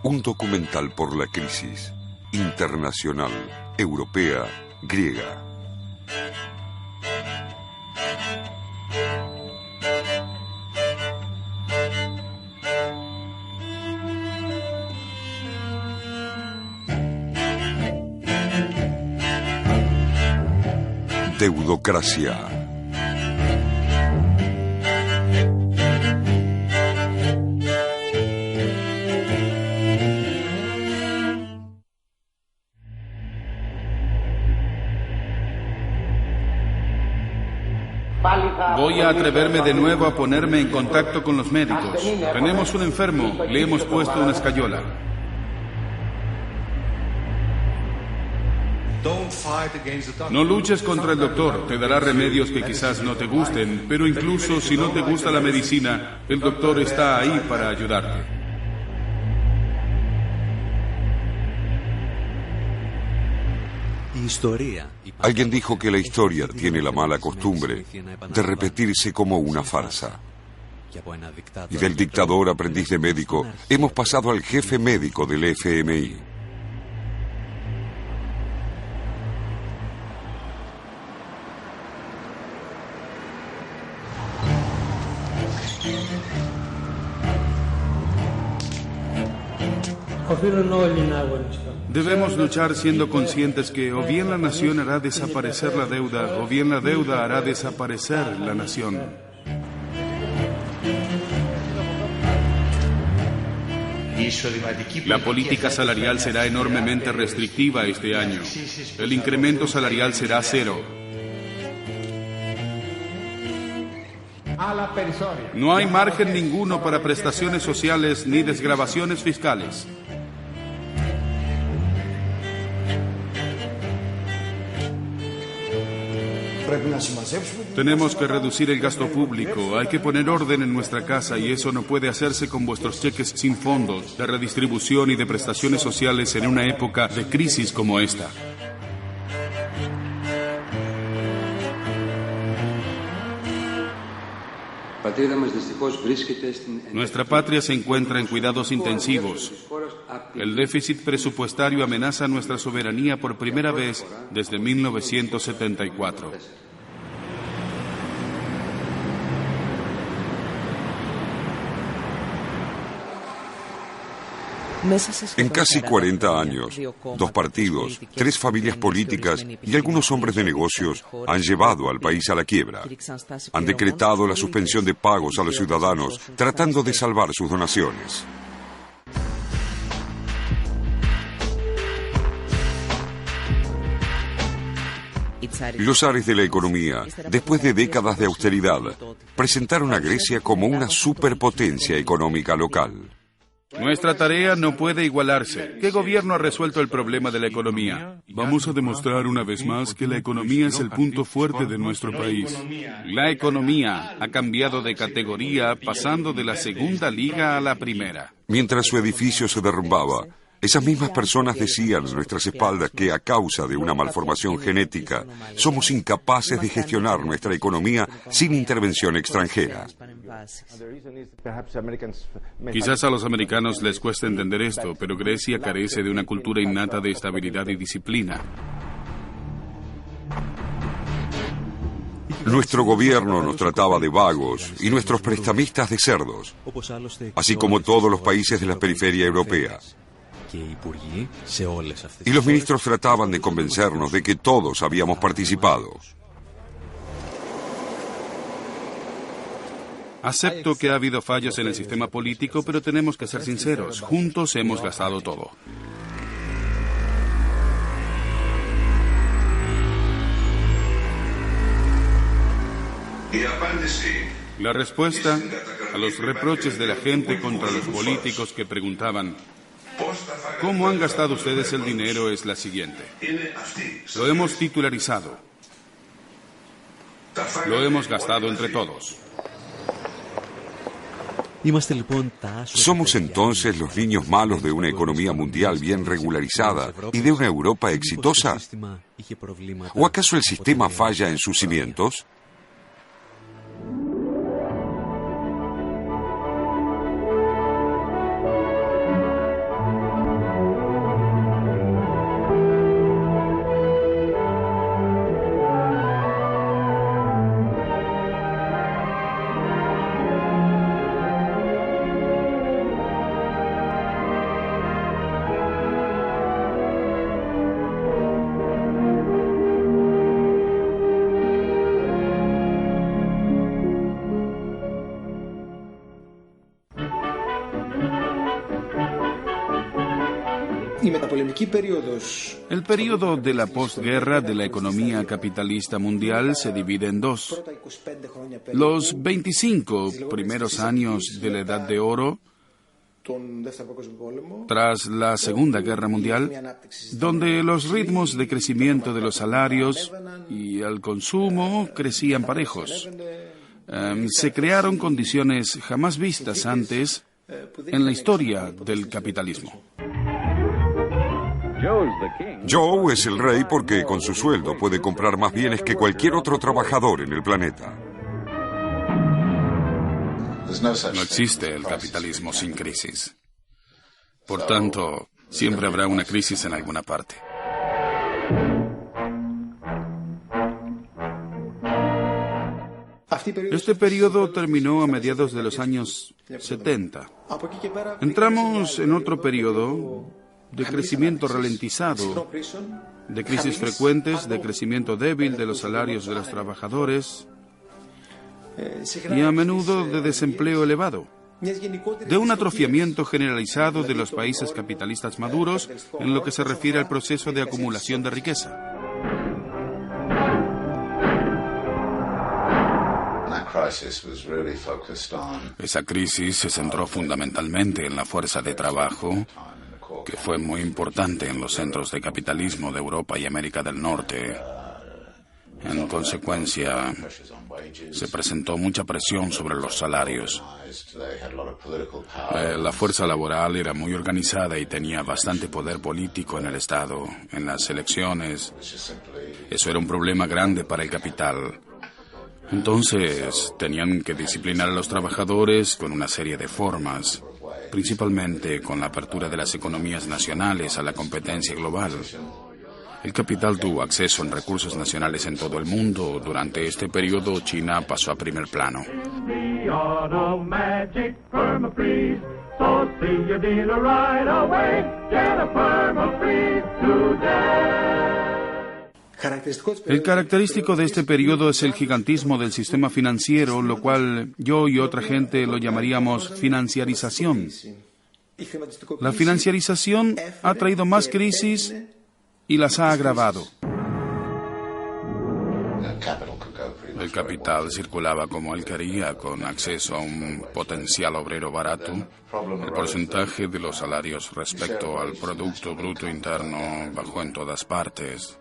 Un documental por la crisis internacional, europea, griega. Deudocracia. Voy a atreverme de nuevo a ponerme en contacto con los médicos. Tenemos un enfermo, le hemos puesto una escayola. No luches contra el doctor, te dará remedios que quizás no te gusten, pero incluso si no te gusta la medicina, el doctor está ahí para ayudarte. Alguien dijo que la historia tiene la mala costumbre de repetirse como una farsa. Y del dictador aprendiz de médico hemos pasado al jefe médico del FMI. Debemos luchar siendo conscientes que o bien la nación hará desaparecer la deuda, o bien la deuda hará desaparecer la nación. La política salarial será enormemente restrictiva este año. El incremento salarial será 0. No hay margen ninguno para prestaciones sociales ni desgravaciones fiscales. Tenemos que reducir el gasto público, hay que poner orden en nuestra casa y eso no puede hacerse con vuestros cheques sin fondos, de redistribución y de prestaciones sociales en una época de crisis como esta. Nuestra patria se encuentra en cuidados intensivos. El déficit presupuestario amenaza nuestra soberanía por primera vez desde 1974. En casi 40 años, 2 partidos, 3 familias políticas y algunos hombres de negocios han llevado al país a la quiebra. Han decretado la suspensión de pagos a los ciudadanos, tratando de salvar sus donaciones. Los zares de la economía, después de décadas de austeridad, presentaron a Grecia como una superpotencia económica local. Nuestra tarea no puede igualarse. ¿Qué gobierno ha resuelto el problema de la economía? Vamos a demostrar una vez más que la economía es el punto fuerte de nuestro país. La economía ha cambiado de categoría, pasando de la segunda liga a la primera. Mientras su edificio se derrumbaba, esas mismas personas decían a nuestras espaldas que a causa de una malformación genética somos incapaces de gestionar nuestra economía sin intervención extranjera. Quizás a los americanos les cueste entender esto, pero Grecia carece de una cultura innata de estabilidad y disciplina. Nuestro gobierno nos trataba de vagos y nuestros prestamistas de cerdos, así como todos los países de la periferia europea. Y los ministros trataban de convencernos de que todos habíamos participado. Acepto que ha habido fallos en el sistema político, pero tenemos que ser sinceros. Juntos hemos gastado todo. La respuesta a los reproches de la gente contra los políticos que preguntaban ¿cómo han gastado ustedes el dinero? Es la siguiente. Lo hemos titularizado. Lo hemos gastado entre todos. ¿Somos entonces los niños malos de una economía mundial bien regularizada y de una Europa exitosa? ¿O acaso el sistema falla en sus cimientos? El periodo de la posguerra de la economía capitalista mundial se divide en dos. Los 25 primeros años de la Edad de Oro, tras la Segunda Guerra Mundial, donde los ritmos de crecimiento de los salarios y el consumo crecían parejos. Se crearon condiciones jamás vistas antes en la historia del capitalismo. Joe es el rey porque con su sueldo puede comprar más bienes que cualquier otro trabajador en el planeta. No existe el capitalismo sin crisis. Por tanto, siempre habrá una crisis en alguna parte. Este periodo terminó a mediados de los años 70. Entramos en otro periodo de crecimiento ralentizado, de crisis frecuentes, de crecimiento débil de los salarios de los trabajadores y a menudo de desempleo elevado, de un atrofiamiento generalizado de los países capitalistas maduros en lo que se refiere al proceso de acumulación de riqueza. Esa crisis se centró fundamentalmente en la fuerza de trabajo, que fue muy importante en los centros de capitalismo de Europa y América del Norte. En consecuencia, se presentó mucha presión sobre los salarios. La fuerza laboral era muy organizada y tenía bastante poder político en el Estado, en las elecciones. Eso era un problema grande para el capital. Entonces, tenían que disciplinar a los trabajadores con una serie de formas, principalmente con la apertura de las economías nacionales a la competencia global. El capital tuvo acceso en recursos nacionales en todo el mundo. Durante este periodo, China pasó a primer plano. El característico de este periodo es el gigantismo del sistema financiero, lo cual yo y otra gente lo llamaríamos financiarización. La financiarización ha traído más crisis y las ha agravado. El capital circulaba como él quería, con acceso a un potencial obrero barato. El porcentaje de los salarios respecto al Producto Bruto Interno bajó en todas partes.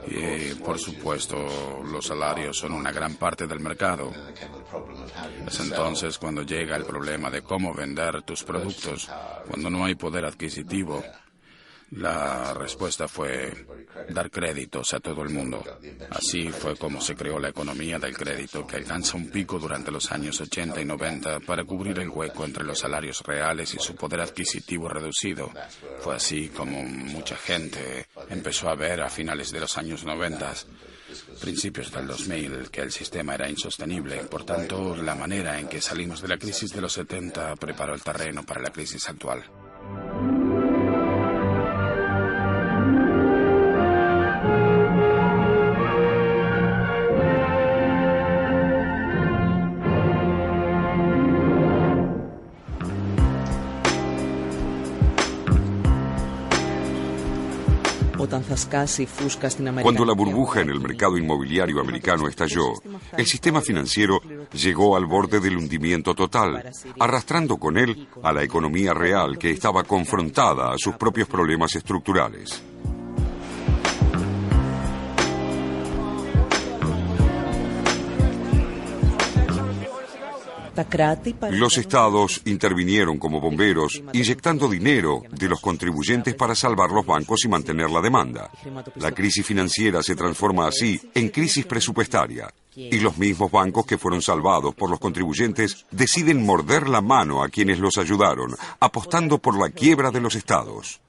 Y, por supuesto, los salarios son una gran parte del mercado. Es entonces cuando llega el problema de cómo vender tus productos, cuando no hay poder adquisitivo. La respuesta fue dar créditos a todo el mundo. Así fue como se creó la economía del crédito, que alcanza un pico durante los años 80 y 90 para cubrir el hueco entre los salarios reales y su poder adquisitivo reducido. Fue así como mucha gente empezó a ver a finales de los años 90, principios del 2000, que el sistema era insostenible. Por tanto, la manera en que salimos de la crisis de los 70 preparó el terreno para la crisis actual. Cuando la burbuja en el mercado inmobiliario americano estalló, el sistema financiero llegó al borde del hundimiento total, arrastrando con él a la economía real, que estaba confrontada a sus propios problemas estructurales. Los estados intervinieron como bomberos, inyectando dinero de los contribuyentes para salvar los bancos y mantener la demanda. La crisis financiera se transforma así en crisis presupuestaria, y los mismos bancos que fueron salvados por los contribuyentes deciden morder la mano a quienes los ayudaron, apostando por la quiebra de los estados.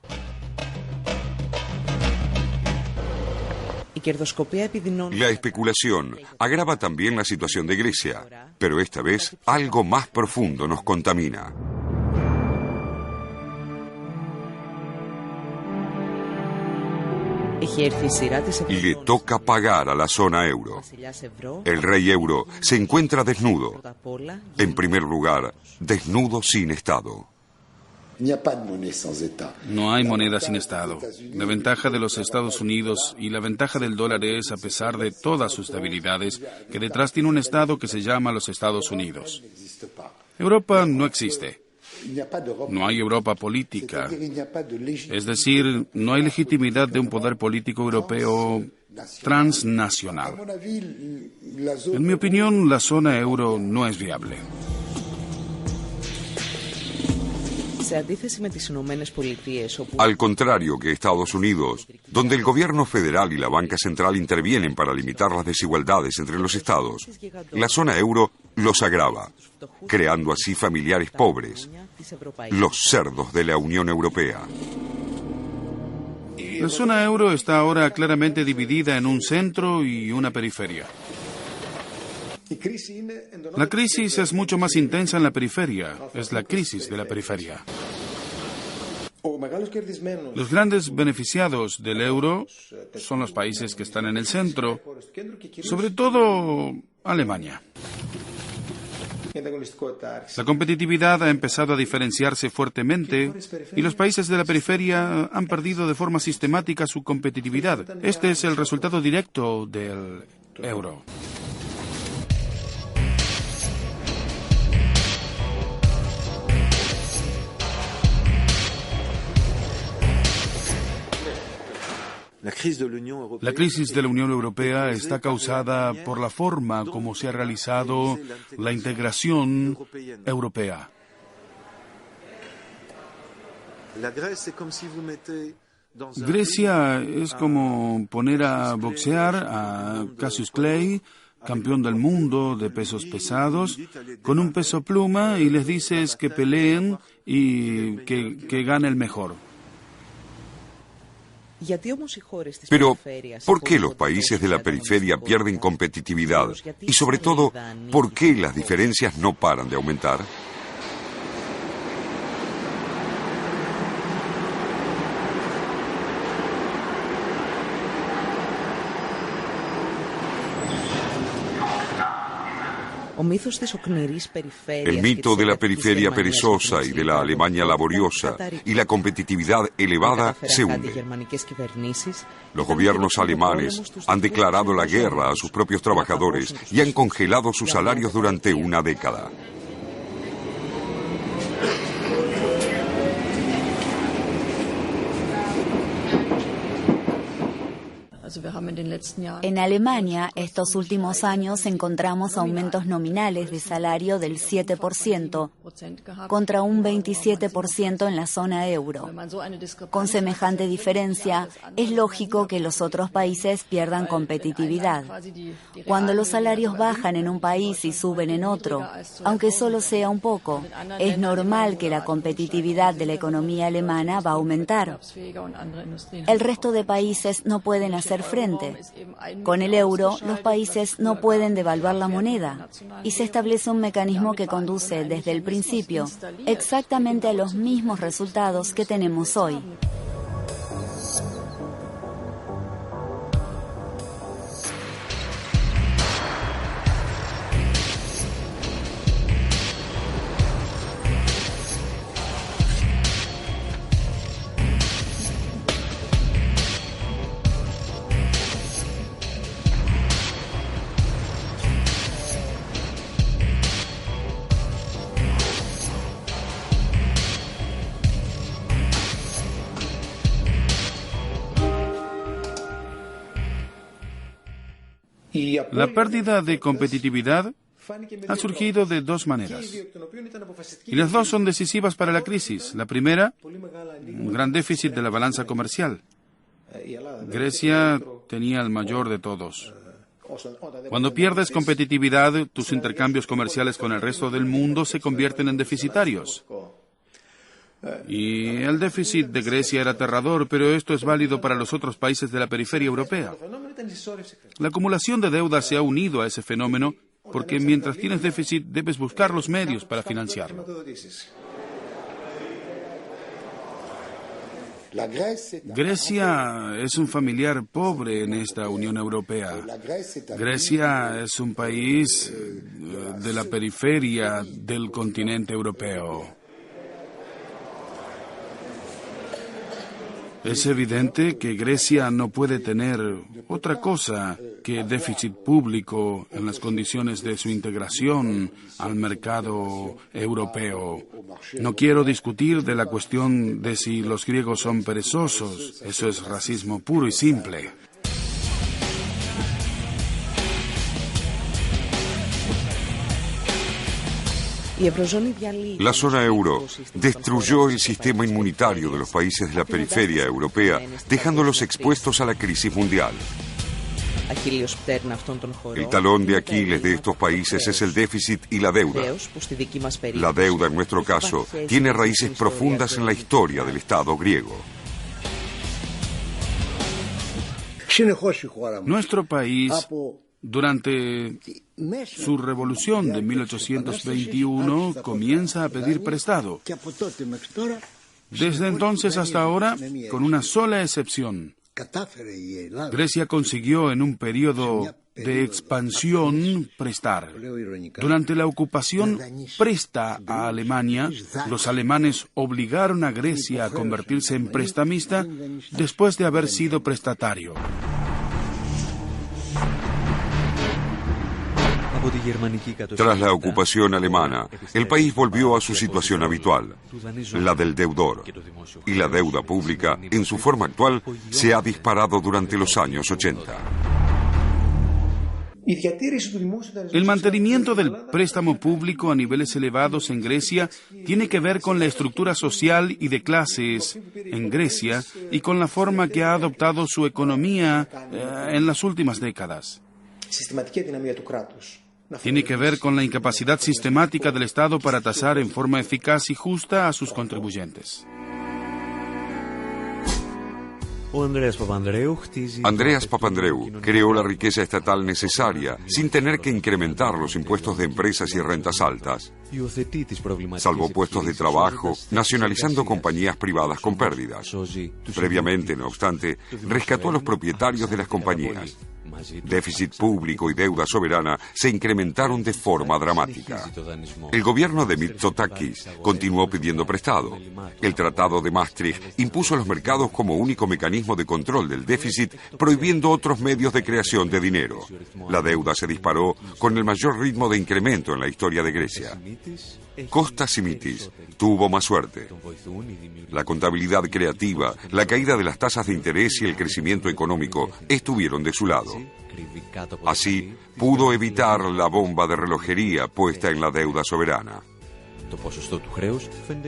La especulación agrava también la situación de Grecia, pero esta vez algo más profundo nos contamina. Le toca pagar a la zona euro. El rey euro se encuentra desnudo. En primer lugar, desnudo sin Estado. No hay moneda sin Estado. La ventaja de los Estados Unidos y la ventaja del dólar es, a pesar de todas sus debilidades, que detrás tiene un Estado que se llama los Estados Unidos. Europa no existe. No hay Europa política. Es decir, no hay legitimidad de un poder político europeo transnacional. En mi opinión, la zona euro no es viable. Al contrario que Estados Unidos, donde el gobierno federal y la banca central intervienen para limitar las desigualdades entre los estados, la zona euro los agrava, creando así familiares pobres, los cerdos de la Unión Europea. La zona euro está ahora claramente dividida en un centro y una periferia. La crisis es mucho más intensa en la periferia. Es la crisis de la periferia. Los grandes beneficiados del euro son los países que están en el centro, sobre todo Alemania. La competitividad ha empezado a diferenciarse fuertemente y los países de la periferia han perdido de forma sistemática su competitividad. Este es el resultado directo del euro. La crisis de la Unión Europea está causada por la forma como se ha realizado la integración europea. Grecia es como poner a boxear a Cassius Clay, campeón del mundo de pesos pesados, con un peso pluma y les dices que peleen y que gane el mejor. Pero, ¿por qué los países de la periferia pierden competitividad? Y sobre todo, ¿por qué las diferencias no paran de aumentar? El mito de la periferia perezosa y de la Alemania laboriosa y la competitividad elevada se hunde. Los gobiernos alemanes han declarado la guerra a sus propios trabajadores y han congelado sus salarios durante una década. En Alemania, estos últimos años encontramos aumentos nominales de salario del 7%, contra un 27% en la zona euro. Con semejante diferencia, es lógico que los otros países pierdan competitividad. Cuando los salarios bajan en un país y suben en otro, aunque solo sea un poco, es normal que la competitividad de la economía alemana va a aumentar. El resto de países no pueden hacer frente. Con el euro, los países no pueden devaluar la moneda y se establece un mecanismo que conduce desde el principio exactamente a los mismos resultados que tenemos hoy. La pérdida de competitividad ha surgido de dos maneras. Y las dos son decisivas para la crisis. La primera, un gran déficit de la balanza comercial. Grecia tenía el mayor de todos. Cuando pierdes competitividad, tus intercambios comerciales con el resto del mundo se convierten en deficitarios. Y el déficit de Grecia era aterrador, pero esto es válido para los otros países de la periferia europea. La acumulación de deuda se ha unido a ese fenómeno porque mientras tienes déficit debes buscar los medios para financiarlo. Grecia es un familiar pobre en esta Unión Europea. Grecia es un país de la periferia del continente europeo. Es evidente que Grecia no puede tener otra cosa que déficit público en las condiciones de su integración al mercado europeo. No quiero discutir de la cuestión de si los griegos son perezosos. Eso es racismo puro y simple. La zona euro destruyó el sistema inmunitario de los países de la periferia europea, dejándolos expuestos a la crisis mundial. El talón de Aquiles de estos países es el déficit y la deuda. La deuda, en nuestro caso, tiene raíces profundas en la historia del Estado griego. Nuestro país, durante su revolución de 1821, comienza a pedir prestado. Desde entonces hasta ahora, con una sola excepción, Grecia consiguió en un periodo de expansión prestar. Durante la ocupación presta a Alemania, los alemanes obligaron a Grecia a convertirse en prestamista después de haber sido prestatario. Tras la ocupación alemana, el país volvió a su situación habitual, la del deudor, y la deuda pública, en su forma actual, se ha disparado durante los años 80. El mantenimiento del préstamo público a niveles elevados en Grecia tiene que ver con la estructura social y de clases en Grecia y con la forma que ha adoptado su economía en las últimas décadas. Tiene que ver con la incapacidad sistemática del Estado para tasar en forma eficaz y justa a sus contribuyentes. Andreas Papandreou creó la riqueza estatal necesaria sin tener que incrementar los impuestos de empresas y rentas altas. Salvó puestos de trabajo, nacionalizando compañías privadas con pérdidas. Previamente, no obstante, rescató a los propietarios de las compañías. Déficit público y deuda soberana se incrementaron de forma dramática. El gobierno de Mitsotakis continuó pidiendo prestado. El Tratado de Maastricht impuso los mercados como único mecanismo de control del déficit, prohibiendo otros medios de creación de dinero. La deuda se disparó con el mayor ritmo de incremento en la historia de Grecia. Kostas Simitis tuvo más suerte. La contabilidad creativa, la caída de las tasas de interés y el crecimiento económico estuvieron de su lado. Así, pudo evitar la bomba de relojería puesta en la deuda soberana.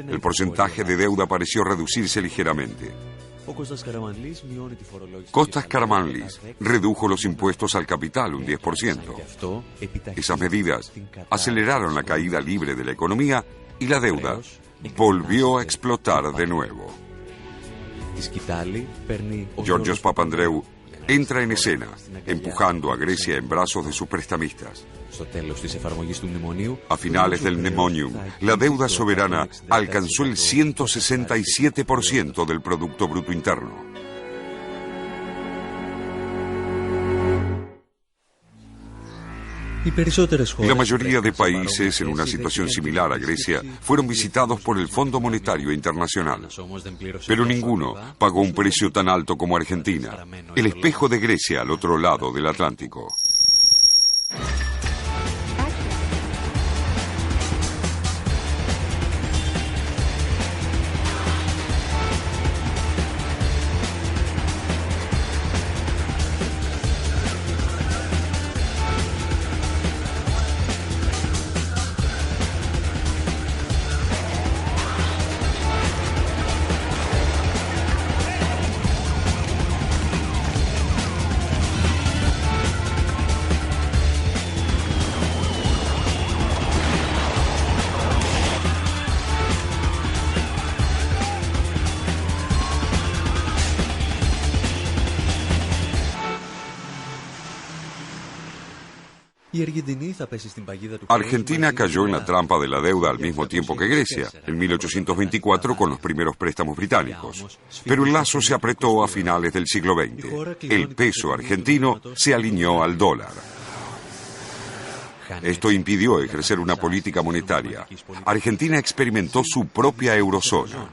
El porcentaje de deuda pareció reducirse ligeramente. Kostas Karamanlis redujo los impuestos al capital un 10%. Esas medidas aceleraron la caída libre de la economía y la deuda volvió a explotar de nuevo. Georgios Papandreou entra en escena, empujando a Grecia en brazos de sus prestamistas. A finales del mnemonium, la deuda soberana alcanzó el 167% del Producto Bruto Interno. La mayoría de países en una situación similar a Grecia fueron visitados por el Fondo Monetario Internacional. Pero ninguno pagó un precio tan alto como Argentina, el espejo de Grecia al otro lado del Atlántico. Argentina cayó en la trampa de la deuda al mismo tiempo que Grecia, en 1824 con los primeros préstamos británicos. Pero el lazo se apretó a finales del siglo XX. El peso argentino se alineó al dólar. Esto impidió ejercer una política monetaria. Argentina experimentó su propia eurozona.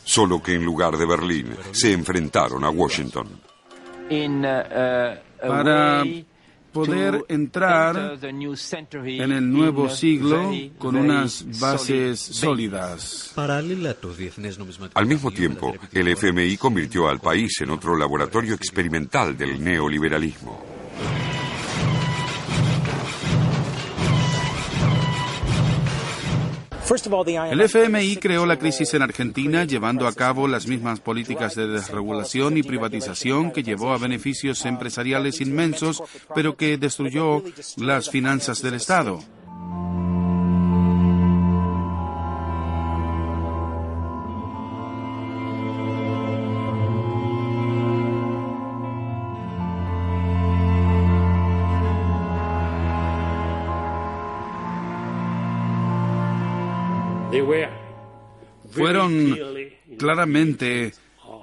solo que en lugar de Berlín se enfrentaron a Washington. Para poder entrar en el nuevo siglo con unas bases sólidas. Al mismo tiempo, el FMI convirtió al país en otro laboratorio experimental del neoliberalismo. El FMI creó la crisis en Argentina, llevando a cabo las mismas políticas de desregulación y privatización que llevó a beneficios empresariales inmensos, pero que destruyó las finanzas del Estado. Fueron claramente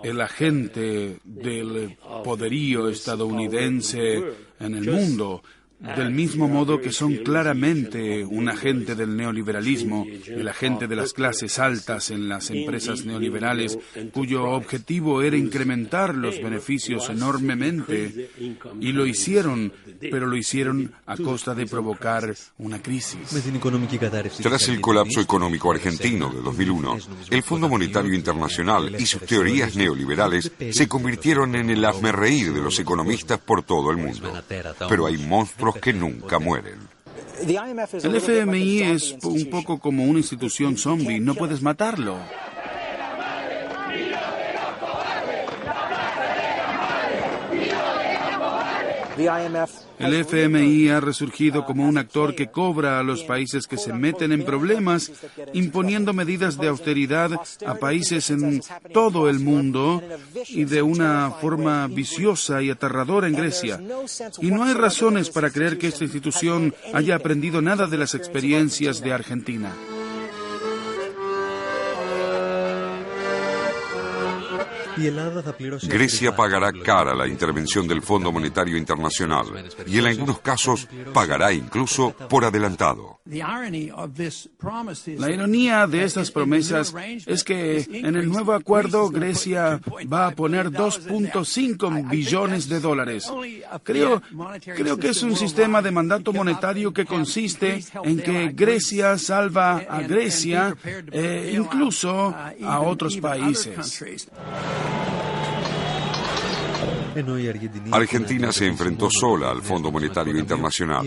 el agente del poderío estadounidense en el mundo, del mismo modo que son claramente un agente del neoliberalismo, el agente de las clases altas en las empresas neoliberales, cuyo objetivo era incrementar los beneficios enormemente, y lo hicieron, pero lo hicieron a costa de provocar una crisis. Tras el colapso económico argentino de 2001, el Fondo Monetario Internacional y sus teorías neoliberales se convirtieron en el hazmerreír de los economistas por todo el mundo. Pero hay monstruos que nunca mueren. El FMI es un poco como una institución zombie, no puedes matarlo. El FMI ha resurgido como un actor que cobra a los países que se meten en problemas, imponiendo medidas de austeridad a países en todo el mundo y de una forma viciosa y aterradora en Grecia. Y no hay razones para creer que esta institución haya aprendido nada de las experiencias de Argentina. Grecia pagará cara la intervención del Fondo Monetario Internacional y en algunos casos pagará incluso por adelantado. La ironía de estas promesas es que en el nuevo acuerdo Grecia va a poner 2.5 billones de dólares. Creo que es un sistema de mandato monetario que consiste en que Grecia salva a Grecia e incluso a otros países. Argentina se enfrentó sola al Fondo Monetario Internacional,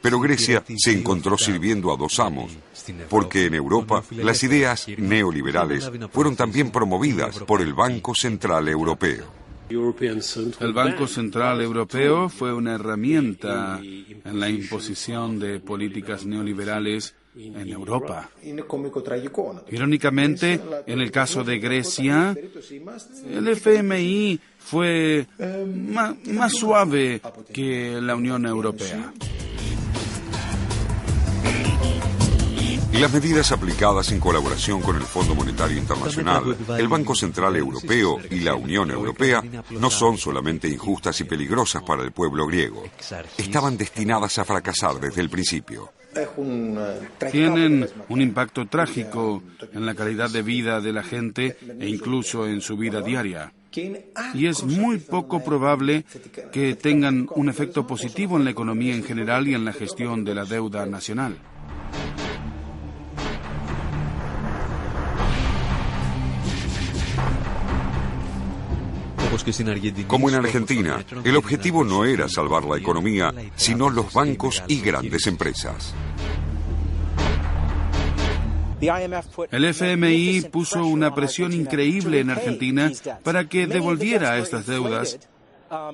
pero Grecia se encontró sirviendo a dos amos, porque en Europa las ideas neoliberales fueron también promovidas por el Banco Central Europeo. El Banco Central Europeo fue una herramienta en la imposición de políticas neoliberales en Europa. Irónicamente, en el caso de Grecia, el FMI fue más suave que la Unión Europea. Y las medidas aplicadas en colaboración con el Fondo Monetario Internacional, el Banco Central Europeo y la Unión Europea no son solamente injustas y peligrosas para el pueblo griego. Estaban destinadas a fracasar desde el principio. Tienen un impacto trágico en la calidad de vida de la gente e incluso en su vida diaria. Y es muy poco probable que tengan un efecto positivo en la economía en general y en la gestión de la deuda nacional. Como en Argentina, el objetivo no era salvar la economía, sino los bancos y grandes empresas. El FMI puso una presión increíble en Argentina para que devolviera estas deudas.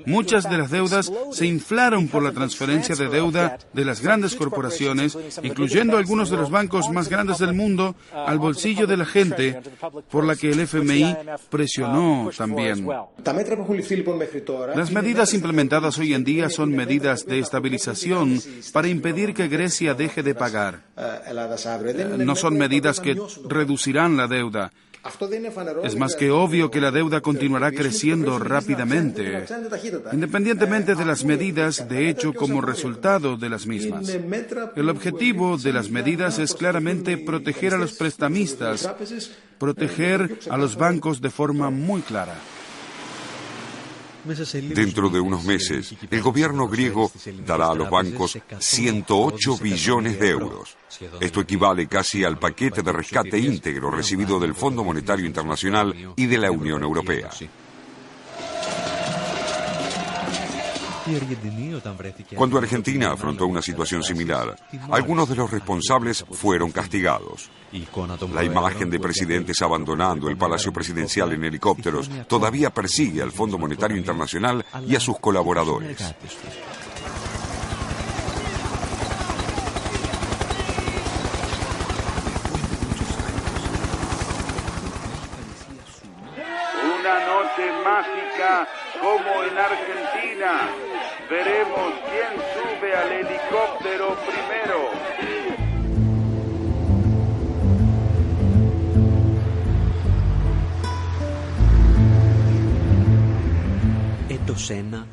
Muchas de las deudas se inflaron por la transferencia de deuda de las grandes corporaciones, incluyendo algunos de los bancos más grandes del mundo, al bolsillo de la gente, por la que el FMI presionó también. Las medidas implementadas hoy en día son medidas de estabilización para impedir que Grecia deje de pagar. No son medidas que reducirán la deuda. Es más que obvio que la deuda continuará creciendo rápidamente, independientemente de las medidas de hecho como resultado de las mismas. El objetivo de las medidas es claramente proteger a los prestamistas, proteger a los bancos de forma muy clara. Dentro de unos meses, el gobierno griego dará a los bancos 108 billones de euros. Esto equivale casi al paquete de rescate íntegro recibido del Fondo Monetario Internacional y de la Unión Europea. Cuando Argentina afrontó una situación similar, algunos de los responsables fueron castigados. La imagen de presidentes abandonando el Palacio Presidencial en helicópteros todavía persigue al Fondo Monetario Internacional y a sus colaboradores. Una noche mágica como en Argentina. Veremos quién sube al helicóptero primero.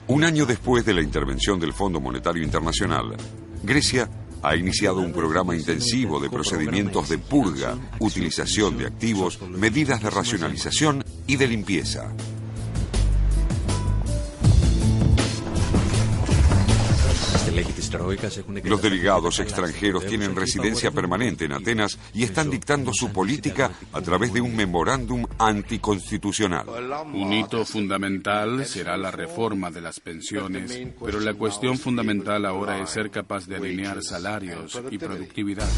Un año después de la intervención del Fondo Monetario Internacional, Grecia ha iniciado un programa intensivo de procedimientos de purga, utilización de activos, medidas de racionalización y de limpieza. Los delegados extranjeros tienen residencia permanente en Atenas y están dictando su política a través de un memorándum anticonstitucional. Un hito fundamental será la reforma de las pensiones, pero la cuestión fundamental ahora es ser capaz de alinear salarios y productividad.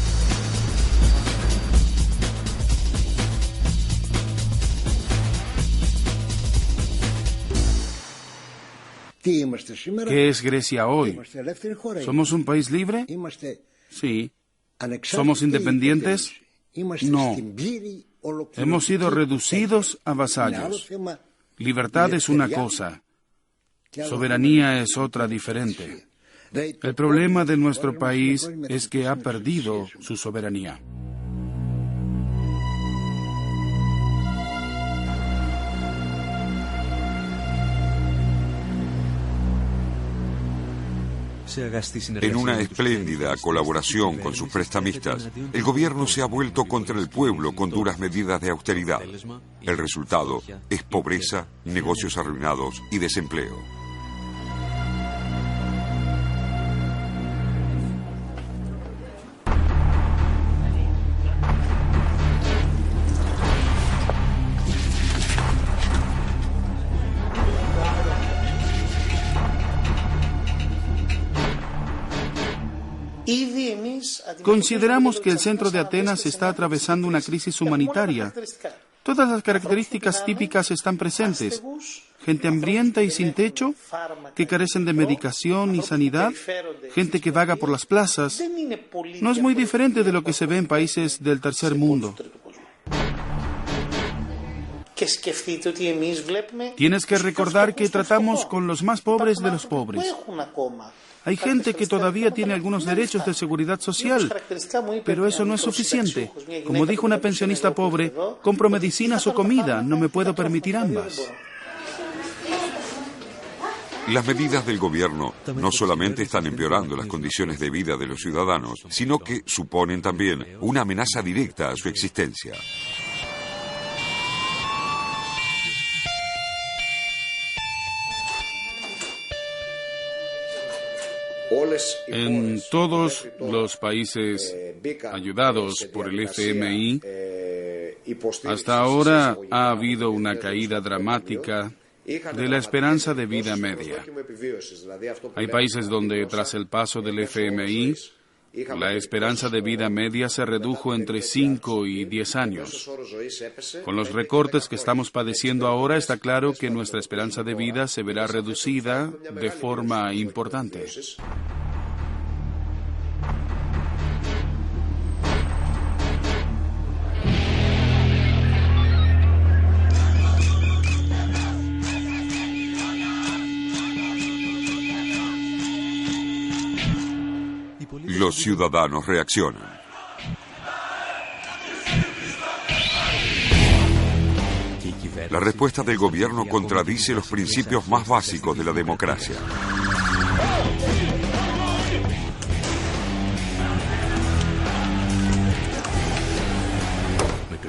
¿Qué es Grecia hoy? ¿Somos un país libre? Sí. ¿Somos independientes? No. Hemos sido reducidos a vasallos. Libertad es una cosa. Soberanía es otra diferente. El problema de nuestro país es que ha perdido su soberanía. En una espléndida colaboración con sus prestamistas, el gobierno se ha vuelto contra el pueblo con duras medidas de austeridad. El resultado es pobreza, negocios arruinados y desempleo. Consideramos que el centro de Atenas está atravesando una crisis humanitaria. Todas las características típicas están presentes. Gente hambrienta y sin techo, que carecen de medicación y sanidad, gente que vaga por las plazas. No es muy diferente de lo que se ve en países del tercer mundo. Tienes que recordar que tratamos con los más pobres de los pobres. Hay gente que todavía tiene algunos derechos de seguridad social, pero eso no es suficiente. Como dijo una pensionista pobre, compro medicinas o comida, no me puedo permitir ambas. Las medidas del gobierno no solamente están empeorando las condiciones de vida de los ciudadanos, sino que suponen también una amenaza directa a su existencia. En todos los países ayudados por el FMI, hasta ahora ha habido una caída dramática de la esperanza de vida media. Hay países donde, tras el paso del FMI, la esperanza de vida media se redujo entre 5 y 10 años. Con los recortes que estamos padeciendo ahora, está claro que nuestra esperanza de vida se verá reducida de forma importante. Los ciudadanos reaccionan. La respuesta del gobierno contradice los principios más básicos de la democracia.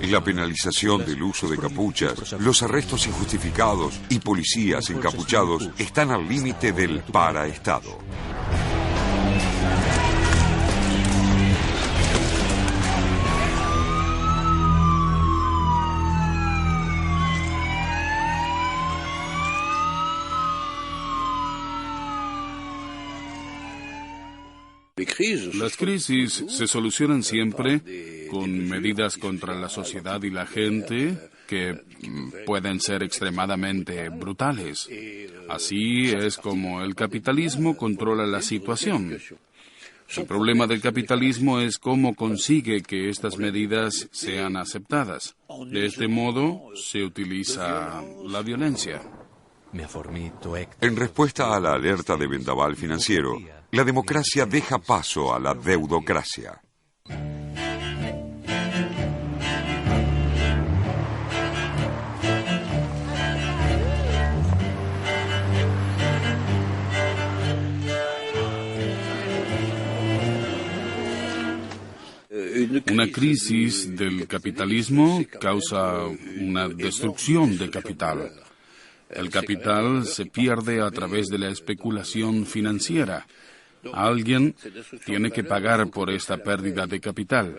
La penalización del uso de capuchas, los arrestos injustificados y policías encapuchados están al límite del paraestado. Las crisis se solucionan siempre con medidas contra la sociedad y la gente que pueden ser extremadamente brutales. Así es como el capitalismo controla la situación. El problema del capitalismo es cómo consigue que estas medidas sean aceptadas. De este modo se utiliza la violencia. En respuesta a la alerta de vendaval financiero, la democracia deja paso a la deudocracia. Una crisis del capitalismo causa una destrucción de capital. El capital se pierde a través de la especulación financiera. Alguien tiene que pagar por esta pérdida de capital.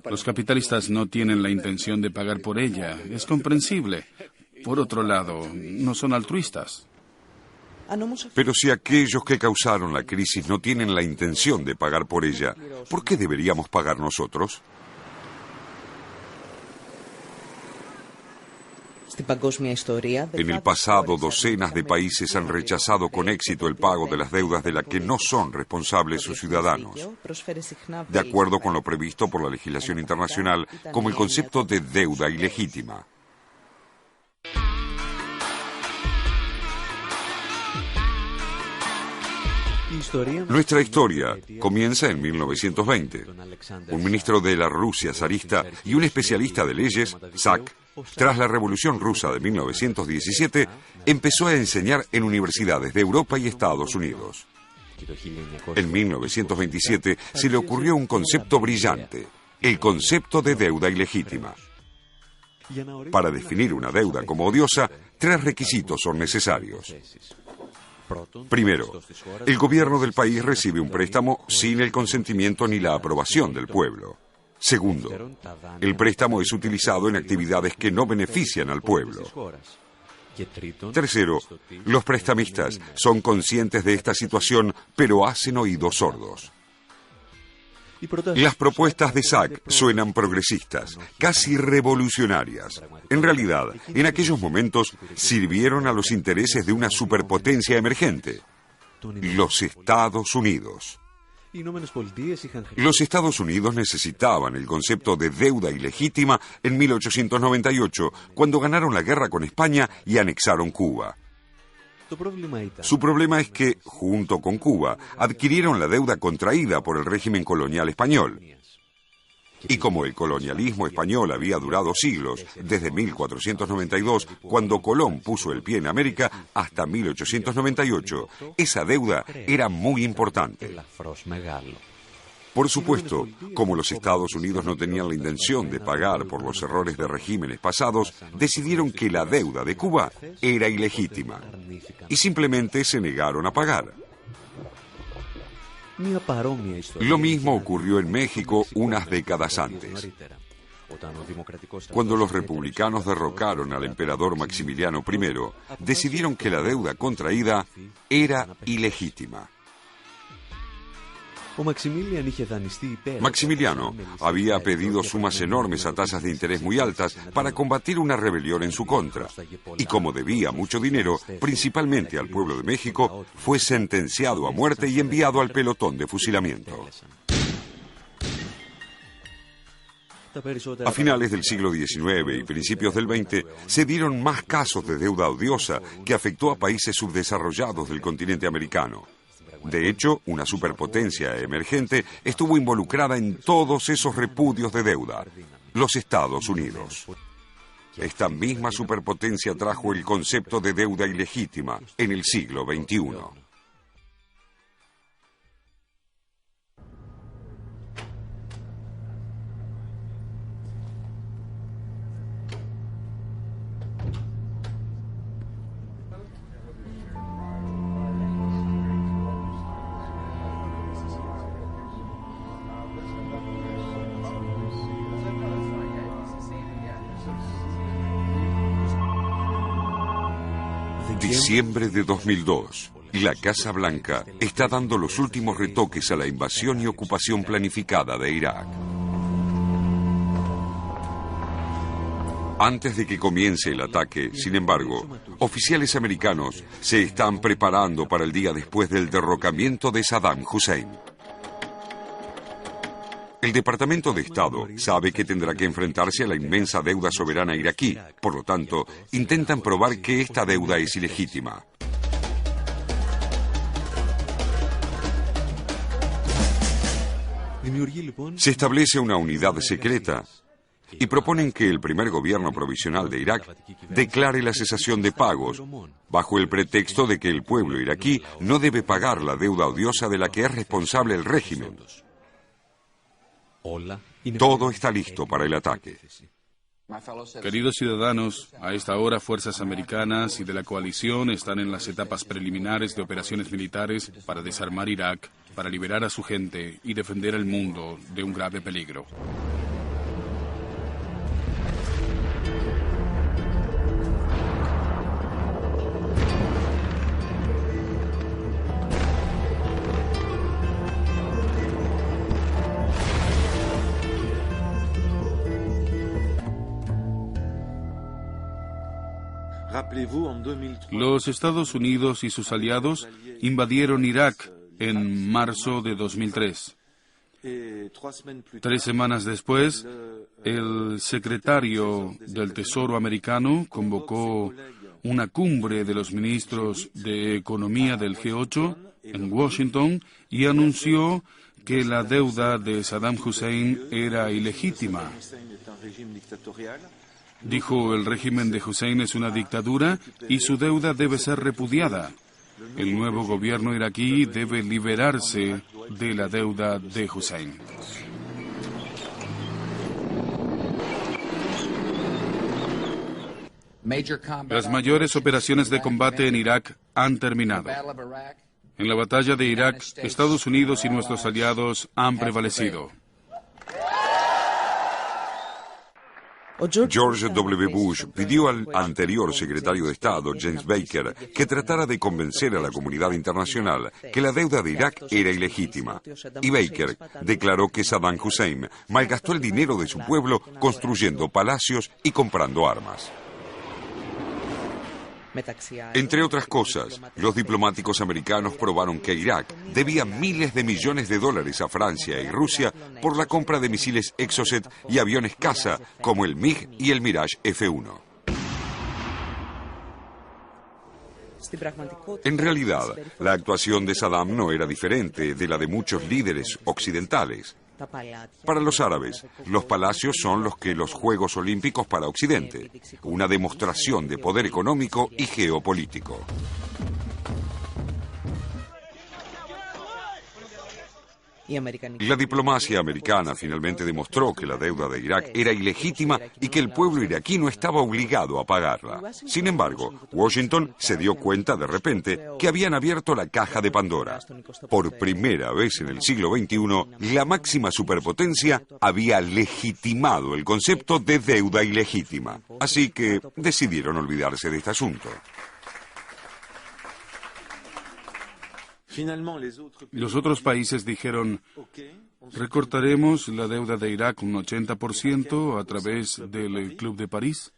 Los capitalistas no tienen la intención de pagar por ella. Es comprensible. Por otro lado, no son altruistas. Pero si aquellos que causaron la crisis no tienen la intención de pagar por ella, ¿por qué deberíamos pagar nosotros? En el pasado, docenas de países han rechazado con éxito el pago de las deudas de las que no son responsables sus ciudadanos, de acuerdo con lo previsto por la legislación internacional como el concepto de deuda ilegítima. Nuestra historia comienza en 1920. Un ministro de la Rusia zarista y un especialista de leyes, Zak, tras la Revolución Rusa de 1917, empezó a enseñar en universidades de Europa y Estados Unidos. En 1927 se le ocurrió un concepto brillante, el concepto de deuda ilegítima. Para definir una deuda como odiosa, 3 requisitos son necesarios. Primero, el gobierno del país recibe un préstamo sin el consentimiento ni la aprobación del pueblo. Segundo, el préstamo es utilizado en actividades que no benefician al pueblo. Tercero, los prestamistas son conscientes de esta situación, pero hacen oídos sordos. Las propuestas de Zak suenan progresistas, casi revolucionarias. En realidad, en aquellos momentos sirvieron a los intereses de una superpotencia emergente, los Estados Unidos. Los Estados Unidos necesitaban el concepto de deuda ilegítima en 1898, cuando ganaron la guerra con España y anexaron Cuba. Su problema es que, junto con Cuba, adquirieron la deuda contraída por el régimen colonial español. Y como el colonialismo español había durado siglos, desde 1492, cuando Colón puso el pie en América, hasta 1898, esa deuda era muy importante. Por supuesto, como los Estados Unidos no tenían la intención de pagar por los errores de regímenes pasados, decidieron que la deuda de Cuba era ilegítima y simplemente se negaron a pagar. Lo mismo ocurrió en México unas décadas antes. Cuando los republicanos derrocaron al emperador Maximiliano I, decidieron que la deuda contraída era ilegítima. Maximiliano había pedido sumas enormes a tasas de interés muy altas para combatir una rebelión en su contra. Y como debía mucho dinero, principalmente al pueblo de México, fue sentenciado a muerte y enviado al pelotón de fusilamiento. A finales del siglo XIX y principios del XX se dieron más casos de deuda odiosa que afectó a países subdesarrollados del continente americano. De hecho, una superpotencia emergente estuvo involucrada en todos esos repudios de deuda, los Estados Unidos. esta misma superpotencia trajo el concepto de deuda ilegítima en el siglo XXI. Diciembre de 2002. La Casa Blanca está dando los últimos retoques a la invasión y ocupación planificada de Irak. Antes de que comience el ataque, sin embargo, oficiales americanos se están preparando para el día después del derrocamiento de Saddam Hussein. El Departamento de Estado sabe que tendrá que enfrentarse a la inmensa deuda soberana iraquí. Por lo tanto, intentan probar que esta deuda es ilegítima. Se establece una unidad secreta y proponen que el primer gobierno provisional de Irak declare la cesación de pagos bajo el pretexto de que el pueblo iraquí no debe pagar la deuda odiosa de la que es responsable el régimen. Todo está listo para el ataque. Queridos ciudadanos, a esta hora fuerzas americanas y de la coalición están en las etapas preliminares de operaciones militares para desarmar Irak, para liberar a su gente y defender al mundo de un grave peligro. Los Estados Unidos y sus aliados invadieron Irak en marzo de 2003. 3 semanas después, el secretario del Tesoro americano convocó una cumbre de los ministros de Economía del G8 en Washington y anunció que la deuda de Saddam Hussein era ilegítima. Dijo, el régimen de Hussein es una dictadura y su deuda debe ser repudiada. El nuevo gobierno iraquí debe liberarse de la deuda de Hussein. Las mayores operaciones de combate en Irak han terminado. En la batalla de Irak, Estados Unidos y nuestros aliados han prevalecido. George W. Bush pidió al anterior secretario de Estado, James Baker, que tratara de convencer a la comunidad internacional que la deuda de Irak era ilegítima. Y Baker declaró que Saddam Hussein malgastó el dinero de su pueblo construyendo palacios y comprando armas. Entre otras cosas, los diplomáticos americanos probaron que Irak debía miles de millones de dólares a Francia y Rusia por la compra de misiles Exocet y aviones caza como el MiG y el Mirage F-1. En realidad, la actuación de Saddam no era diferente de la de muchos líderes occidentales. Para los árabes, los palacios son los Juegos Olímpicos para Occidente, una demostración de poder económico y geopolítico. La diplomacia americana finalmente demostró que la deuda de Irak era ilegítima y que el pueblo iraquí no estaba obligado a pagarla. Sin embargo, Washington se dio cuenta de repente que habían abierto la caja de Pandora. Por primera vez en el siglo XXI, la máxima superpotencia había legitimado el concepto de deuda ilegítima. Así que decidieron olvidarse de este asunto. Los otros países dijeron, recortaremos la deuda de Irak un 80% a través del Club de París,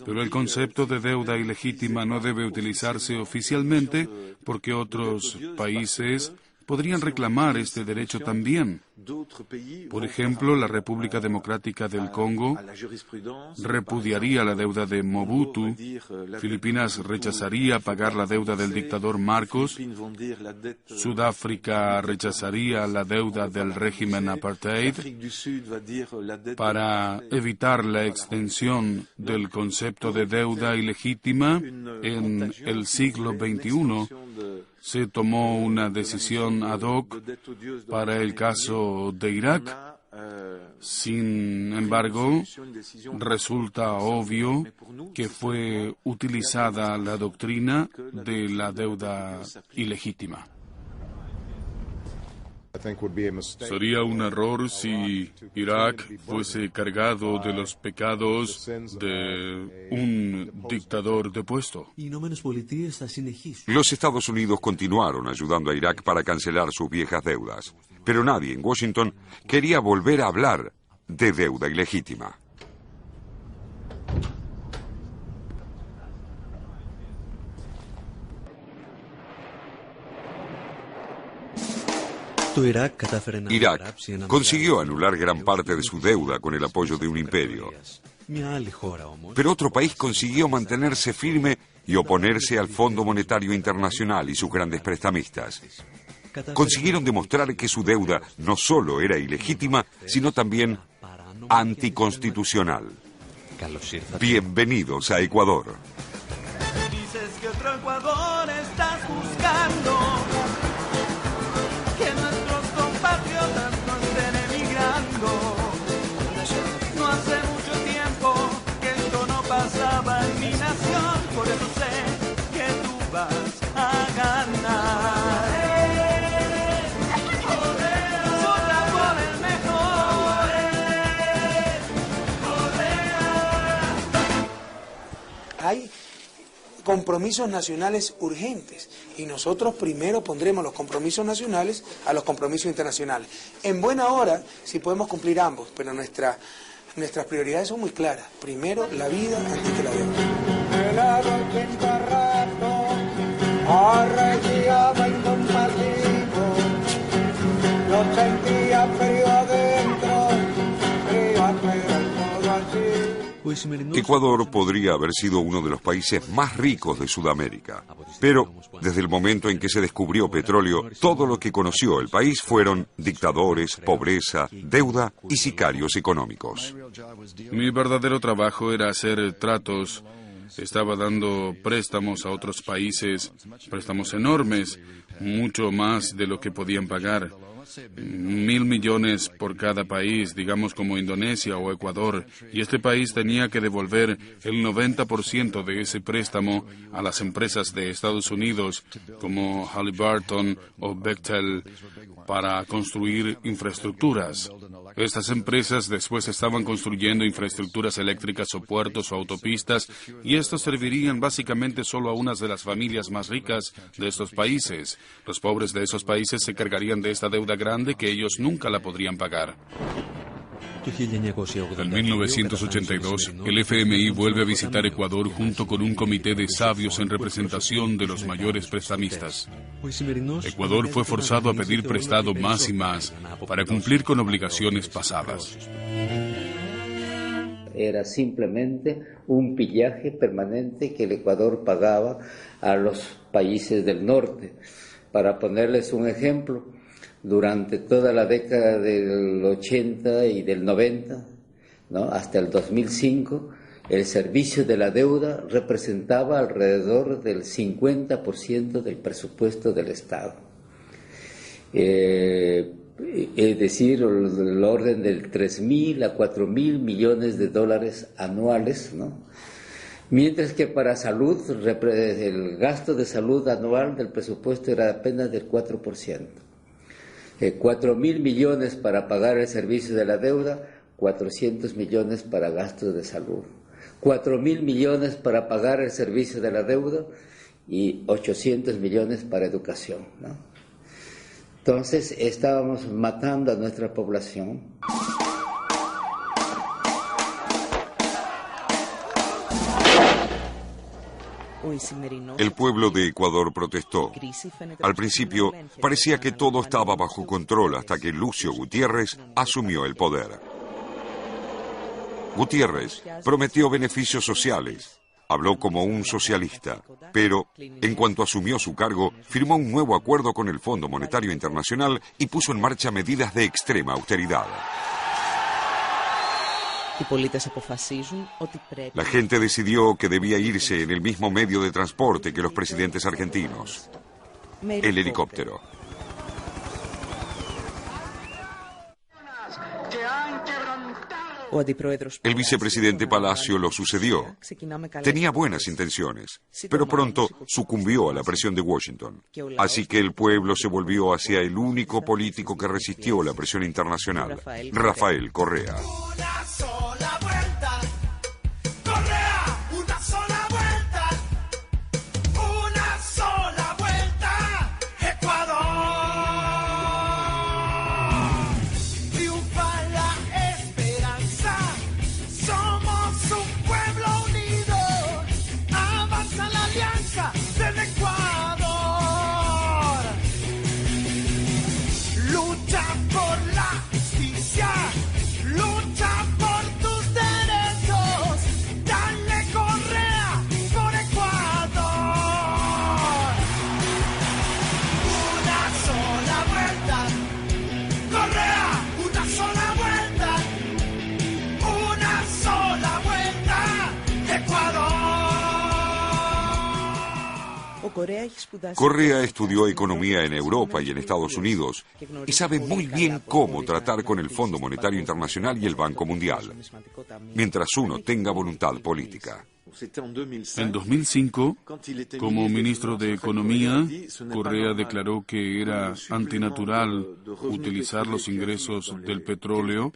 pero el concepto de deuda ilegítima no debe utilizarse oficialmente porque otros países podrían reclamar este derecho también. Por ejemplo, la República Democrática del Congo repudiaría la deuda de Mobutu, Filipinas rechazaría pagar la deuda del dictador Marcos, Sudáfrica rechazaría la deuda del régimen apartheid. Para evitar la extensión del concepto de deuda ilegítima en el siglo XXI, se tomó una decisión ad hoc para el caso de Irak. Sin embargo, resulta obvio que fue utilizada la doctrina de la deuda ilegítima. Sería un error si Irak fuese cargado de los pecados de un dictador depuesto. Los Estados Unidos continuaron ayudando a Irak para cancelar sus viejas deudas, pero nadie en Washington quería volver a hablar de deuda ilegítima. Irak consiguió anular gran parte de su deuda con el apoyo de un imperio. Pero otro país consiguió mantenerse firme y oponerse al Fondo Monetario Internacional y sus grandes prestamistas. Consiguieron demostrar que su deuda no solo era ilegítima, sino también anticonstitucional. Bienvenidos a Ecuador. Dices que otro Ecuador estás buscando. No hace mucho tiempo que esto no pasaba en mi nación, por eso sé que tú vas a ganar. Vota por el mejor. Hay compromisos nacionales urgentes y nosotros primero pondremos los compromisos nacionales a los compromisos internacionales. En buena hora, si podemos cumplir ambos, pero nuestras prioridades son muy claras. Primero, la vida antes que la deuda. El agua rato arreglaba incompatible, lo sentía frío adentro, frío afuera y todo así. Ecuador podría haber sido uno de los países más ricos de Sudamérica, pero desde el momento en que se descubrió petróleo, todo lo que conoció el país fueron dictadores, pobreza, deuda y sicarios económicos. Mi verdadero trabajo era hacer tratos. Estaba dando préstamos a otros países, préstamos enormes, mucho más de lo que podían pagar. 1.000 millones por cada país, digamos como Indonesia o Ecuador, y este país tenía que devolver el 90% de ese préstamo a las empresas de Estados Unidos, como Halliburton o Bechtel, para construir infraestructuras. Estas empresas después estaban construyendo infraestructuras eléctricas o puertos o autopistas, y estos servirían básicamente solo a unas de las familias más ricas de estos países. Los pobres de esos países se cargarían de esta deuda grande que ellos nunca la podrían pagar. En 1982, el FMI vuelve a visitar Ecuador junto con un comité de sabios en representación de los mayores prestamistas. Ecuador fue forzado a pedir prestado más y más para cumplir con obligaciones pasadas. Era simplemente un pillaje permanente que el Ecuador pagaba a los países del norte. Para ponerles un ejemplo, durante toda la década del 80 y del 90, ¿no?, hasta el 2005, el servicio de la deuda representaba alrededor del 50% del presupuesto del Estado. Es decir, el orden del 3.000 a 4.000 millones de dólares anuales, ¿no? Mientras que para salud, el gasto de salud anual del presupuesto era apenas del 4%. 4.000 millones para pagar el servicio de la deuda, 400 millones para gastos de salud. 4.000 millones para pagar el servicio de la deuda y 800 millones para educación, ¿no? Entonces estábamos matando a nuestra población. El pueblo de Ecuador protestó. Al principio parecía que todo estaba bajo control hasta que Lucio Gutiérrez asumió el poder. Gutiérrez prometió beneficios sociales. Habló como un socialista, pero en cuanto asumió su cargo, firmó un nuevo acuerdo con el Fondo Monetario Internacional y puso en marcha medidas de extrema austeridad. La gente decidió que debía irse en el mismo medio de transporte que los presidentes argentinos, el helicóptero. El vicepresidente Palacio lo sucedió. Tenía buenas intenciones, pero pronto sucumbió a la presión de Washington. Así que el pueblo se volvió hacia el único político que resistió la presión internacional, Rafael Correa. Correa estudió economía en Europa y en Estados Unidos y sabe muy bien cómo tratar con el Fondo Monetario Internacional y el Banco Mundial, mientras uno tenga voluntad política. En 2005, como ministro de Economía, Correa declaró que era antinatural utilizar los ingresos del petróleo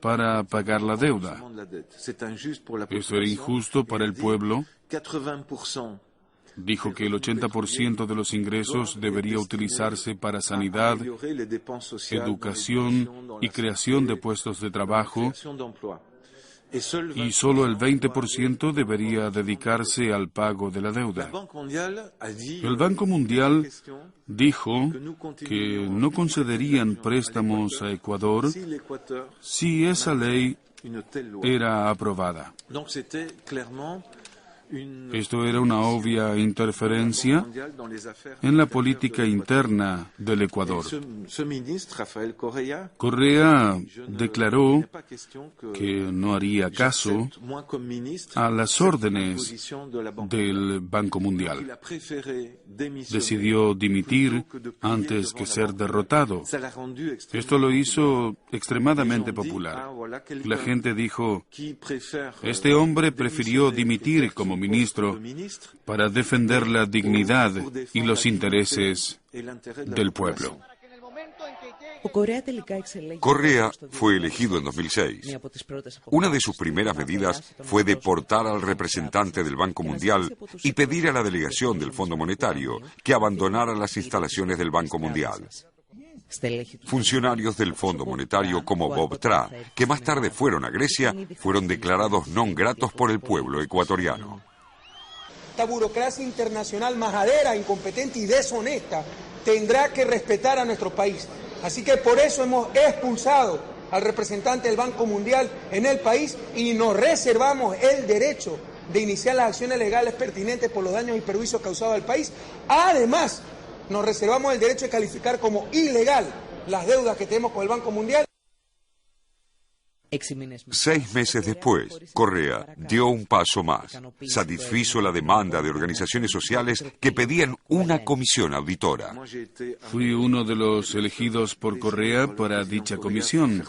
para pagar la deuda. Esto era injusto para el pueblo. Dijo que el 80% de los ingresos debería utilizarse para sanidad, educación y creación de puestos de trabajo, y solo el 20% debería dedicarse al pago de la deuda. El Banco Mundial dijo que no concederían préstamos a Ecuador si esa ley era aprobada. Esto era una obvia interferencia en la política interna del Ecuador. Correa declaró que no haría caso a las órdenes del Banco Mundial. Decidió dimitir antes que ser derrotado. Esto lo hizo extremadamente popular. La gente dijo, este hombre prefirió dimitir como ministro para defender la dignidad y los intereses del pueblo. Correa fue elegido en 2006. Una de sus primeras medidas fue deportar al representante del Banco Mundial y pedir a la delegación del Fondo Monetario que abandonara las instalaciones del Banco Mundial. Funcionarios del Fondo Monetario como Bob Tra, que más tarde fueron a Grecia, fueron declarados non gratos por el pueblo ecuatoriano. Esta burocracia internacional majadera, incompetente y deshonesta tendrá que respetar a nuestro país. Así que por eso hemos expulsado al representante del Banco Mundial en el país y nos reservamos el derecho de iniciar las acciones legales pertinentes por los daños y perjuicios causados al país. Además, nos reservamos el derecho de calificar como ilegal las deudas que tenemos con el Banco Mundial. 6 meses después, Correa dio un paso más. Satisfizo la demanda de organizaciones sociales que pedían una comisión auditora. Fui uno de los elegidos por Correa para dicha comisión.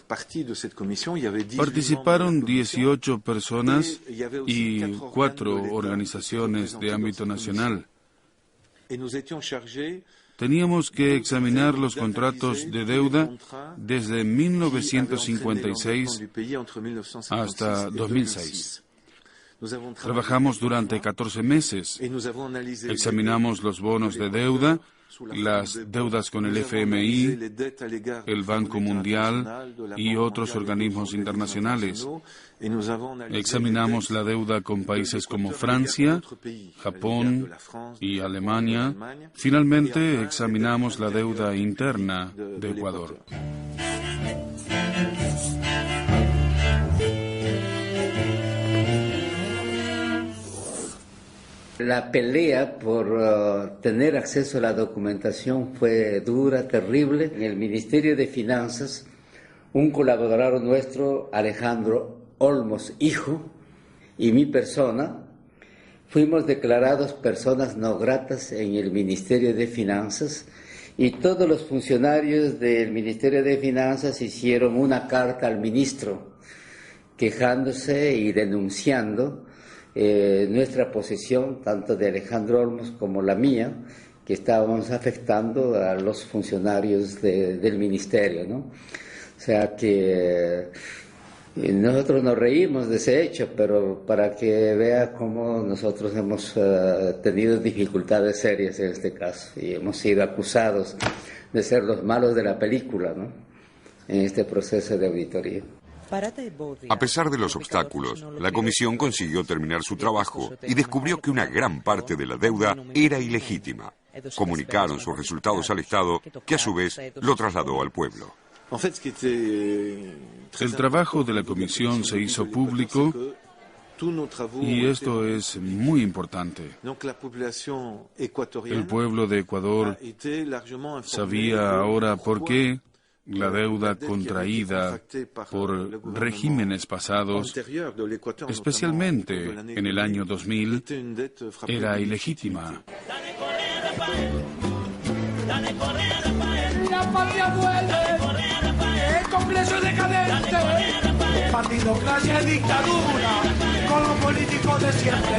Participaron 18 personas y 4 organizaciones de ámbito nacional. Teníamos que examinar los contratos de deuda desde 1956 hasta 2006. Trabajamos durante 14 meses. Examinamos los bonos de deuda las deudas con el FMI, el Banco Mundial y otros organismos internacionales. Examinamos la deuda con países como Francia, Japón y Alemania. Finalmente, examinamos la deuda interna de Ecuador. La pelea por tener acceso a la documentación fue dura, terrible. En el Ministerio de Finanzas, un colaborador nuestro, Alejandro Olmos, hijo, y mi persona, fuimos declarados personas no gratas en el Ministerio de Finanzas, y todos los funcionarios del Ministerio de Finanzas hicieron una carta al ministro quejándose y denunciando nuestra posición, tanto de Alejandro Olmos como la mía, que estábamos afectando a los funcionarios del ministerio, ¿no? O sea que nosotros nos reímos de ese hecho, pero para que vea cómo nosotros hemos tenido dificultades serias en este caso y hemos sido acusados de ser los malos de la película, ¿no? En este proceso de auditoría. A pesar de los obstáculos, la comisión consiguió terminar su trabajo y descubrió que una gran parte de la deuda era ilegítima. Comunicaron sus resultados al Estado, que a su vez lo trasladó al pueblo. El trabajo de la comisión se hizo público y esto es muy importante. El pueblo de Ecuador sabía ahora por qué la deuda contraída por regímenes pasados, especialmente en el año 2000, era ilegítima. La patria vuelve, el Congreso decadente, partidocracia y dictadura, con los políticos de siempre.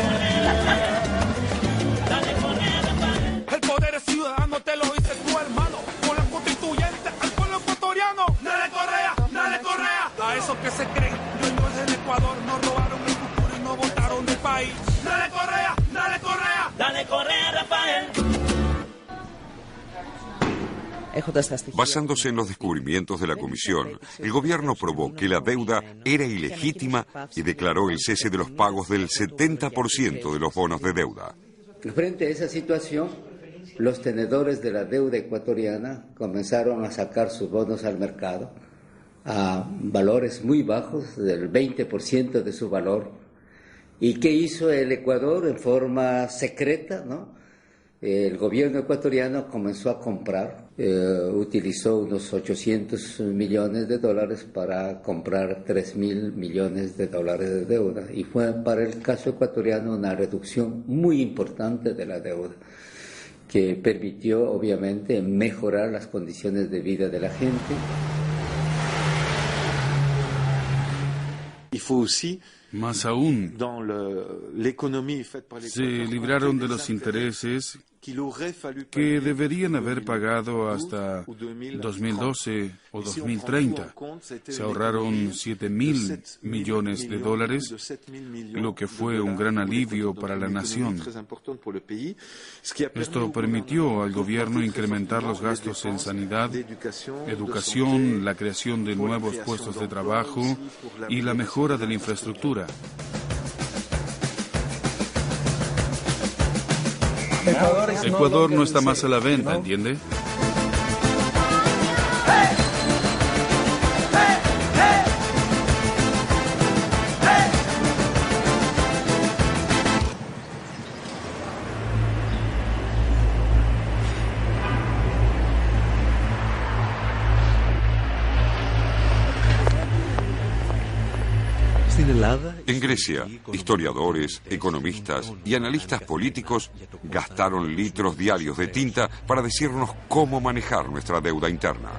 El poder es ciudadano, te lo dice tu hermano, con la constituyente al pueblo ecuatoriano. Dale Correa, a esos que se creen dueños del Ecuador, nos robaron el futuro y no votaron del país. Dale Correa, Rafael. Basándose en los descubrimientos de la comisión, el gobierno probó que la deuda era ilegítima y declaró el cese de los pagos del 70% de los bonos de deuda. Frente a esa situación, los tenedores de la deuda ecuatoriana comenzaron a sacar sus bonos al mercado a valores muy bajos, del 20% de su valor. ¿Y qué hizo el Ecuador en forma secreta, no? El gobierno ecuatoriano comenzó a comprar, utilizó unos 800 millones de dólares para comprar 3.000 millones de dólares de deuda. Y fue para el caso ecuatoriano una reducción muy importante de la deuda, que permitió obviamente mejorar las condiciones de vida de la gente. Más aún, se libraron de los intereses que deberían haber pagado hasta 2012 o 2030. Se ahorraron 7.000 millones de dólares, lo que fue un gran alivio para la nación. Esto permitió al gobierno incrementar los gastos en sanidad, educación, la creación de nuevos puestos de trabajo y la mejora de la infraestructura. Ecuador no está más a la venta, ¿entiende? En Grecia, historiadores, economistas y analistas políticos gastaron litros diarios de tinta para decirnos cómo manejar nuestra deuda interna.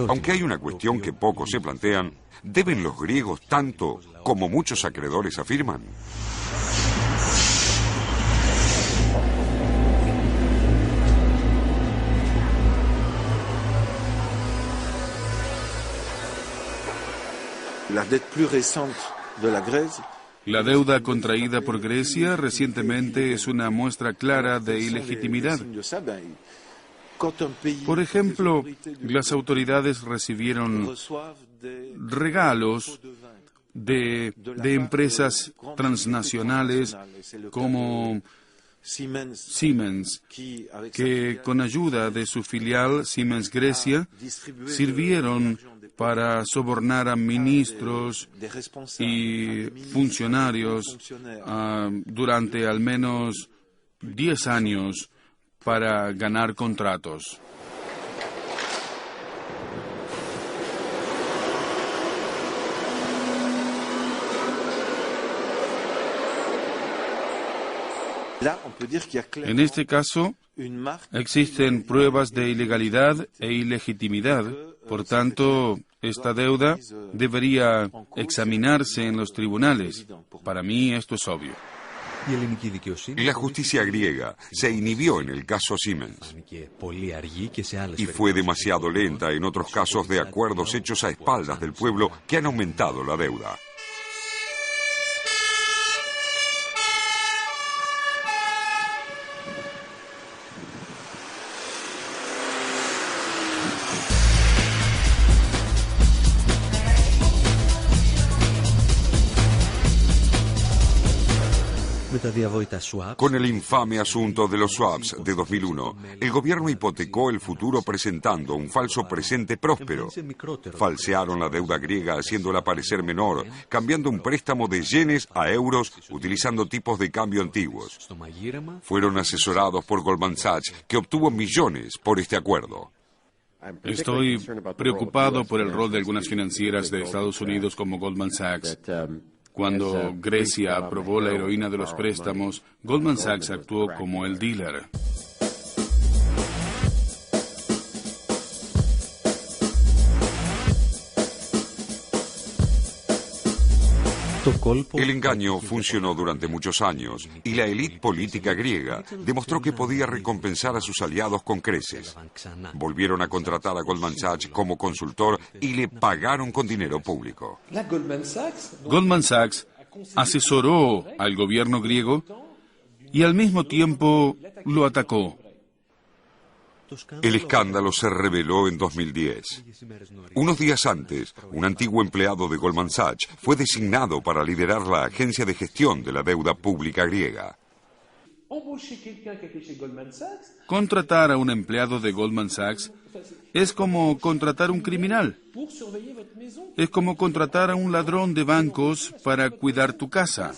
Aunque hay una cuestión que pocos se plantean, ¿deben los griegos tanto como muchos acreedores afirman? La deuda contraída por Grecia recientemente es una muestra clara de ilegitimidad. Por ejemplo, las autoridades recibieron regalos de empresas transnacionales como Siemens, que con ayuda de su filial Siemens Grecia sirvieron para sobornar a ministros y funcionarios durante al menos 10 años para ganar contratos. En este caso, existen pruebas de ilegalidad e ilegitimidad. Por tanto, esta deuda debería examinarse en los tribunales. Para mí esto es obvio. La justicia griega se inhibió en el caso Siemens y fue demasiado lenta en otros casos de acuerdos hechos a espaldas del pueblo que han aumentado la deuda. Con el infame asunto de los swaps de 2001, el gobierno hipotecó el futuro presentando un falso presente próspero. Falsearon la deuda griega haciéndola parecer menor, cambiando un préstamo de yenes a euros utilizando tipos de cambio antiguos. Fueron asesorados por Goldman Sachs, que obtuvo millones por este acuerdo. Estoy preocupado por el rol de algunas financieras de Estados Unidos como Goldman Sachs. Cuando Grecia aprobó la heroína de los préstamos, Goldman Sachs actuó como el dealer. El engaño funcionó durante muchos años y la élite política griega demostró que podía recompensar a sus aliados con creces. Volvieron a contratar a Goldman Sachs como consultor y le pagaron con dinero público. Goldman Sachs asesoró al gobierno griego y al mismo tiempo lo atacó. El escándalo se reveló en 2010. Unos días antes, un antiguo empleado de Goldman Sachs fue designado para liderar la agencia de gestión de la deuda pública griega. Contratar a un empleado de Goldman Sachs es como contratar a un criminal. Es como contratar a un ladrón de bancos para cuidar tu casa.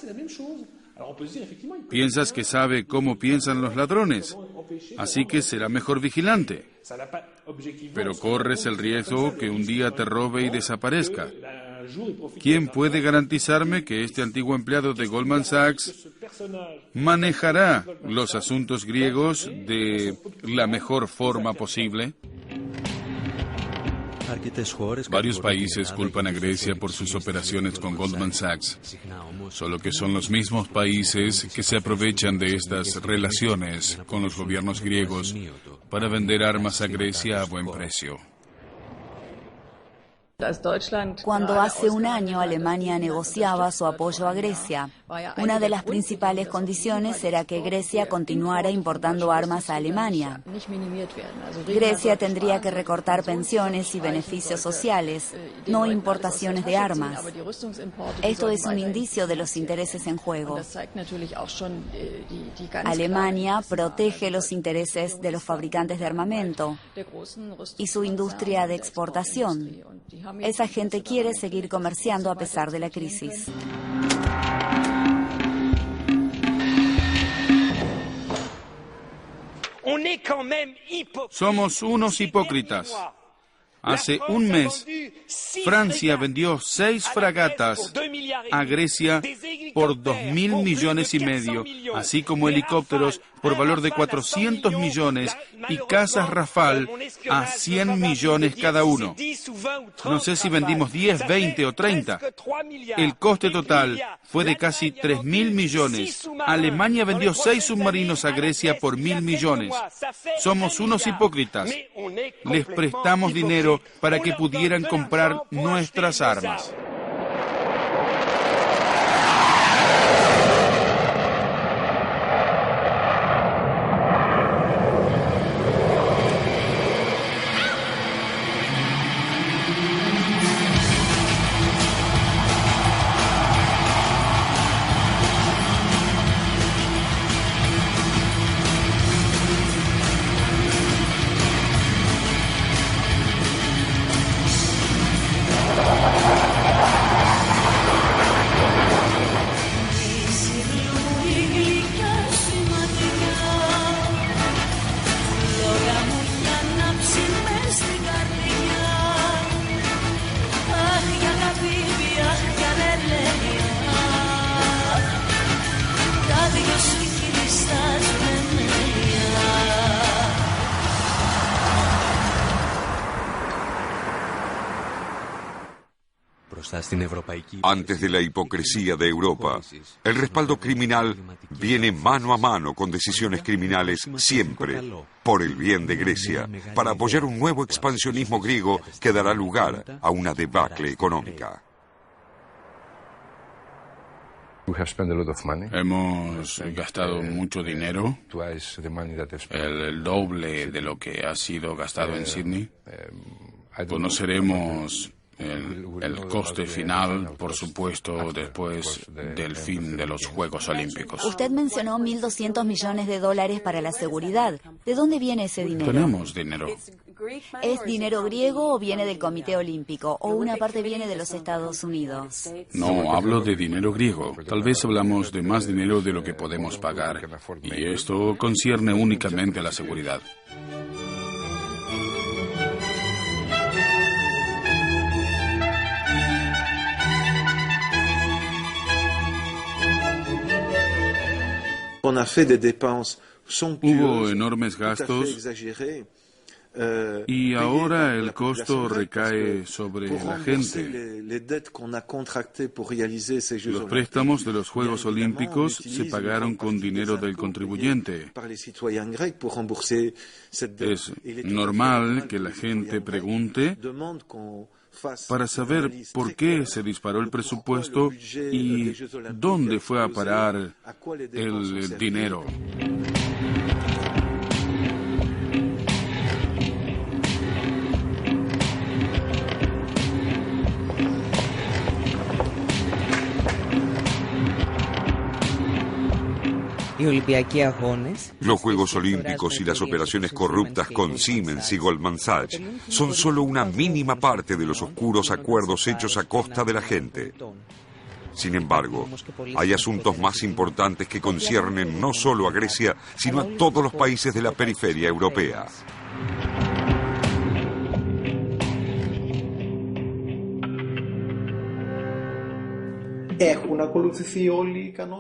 Piensas que sabe cómo piensan los ladrones, así que será mejor vigilante. Pero corres el riesgo que un día te robe y desaparezca. ¿Quién puede garantizarme que este antiguo empleado de Goldman Sachs manejará los asuntos griegos de la mejor forma posible? Varios países culpan a Grecia por sus operaciones con Goldman Sachs, solo que son los mismos países que se aprovechan de estas relaciones con los gobiernos griegos para vender armas a Grecia a buen precio. Cuando hace un año Alemania negociaba su apoyo a Grecia, una de las principales condiciones era que Grecia continuara importando armas a Alemania. Grecia tendría que recortar pensiones y beneficios sociales, no importaciones de armas. Esto es un indicio de los intereses en juego. Alemania protege los intereses de los fabricantes de armamento y su industria de exportación. Esa gente quiere seguir comerciando a pesar de la crisis. Somos unos hipócritas. Hace un mes, Francia vendió 6 fragatas a Grecia por 2.000 millones y medio, así como helicópteros por valor de 400 millones y casas Rafale a 100 millones cada uno. No sé si vendimos 10, 20 o 30. El coste total fue de casi 3.000 millones. Alemania vendió 6 submarinos a Grecia por 1.000 millones. Somos unos hipócritas. Les prestamos dinero para que pudieran comprar nuestras armas. Antes de la hipocresía de Europa, el respaldo criminal viene mano a mano con decisiones criminales siempre por el bien de Grecia, para apoyar un nuevo expansionismo griego que dará lugar a una debacle económica. Hemos gastado mucho dinero, el doble de lo que ha sido gastado en Sydney. Conoceremos el coste final, por supuesto, después del fin de los Juegos Olímpicos. Usted mencionó $1.200 millones para la seguridad. ¿De dónde viene ese dinero? Tenemos dinero. ¿Es dinero griego o viene del Comité Olímpico? ¿O una parte viene de los Estados Unidos? No, hablo de dinero griego. Tal vez hablamos de más dinero de lo que podemos pagar. Y esto concierne únicamente a la seguridad. Hubo enormes gastos y ahora el costo recae sobre la gente. Los préstamos de los Juegos Olímpicos se pagaron con dinero del contribuyente. Es normal que la gente pregunte para saber por qué se disparó el presupuesto y dónde fue a parar el dinero. Los Juegos Olímpicos y las operaciones corruptas con Siemens y Goldman Sachs son solo una mínima parte de los oscuros acuerdos hechos a costa de la gente. Sin embargo, hay asuntos más importantes que conciernen no solo a Grecia, sino a todos los países de la periferia europea.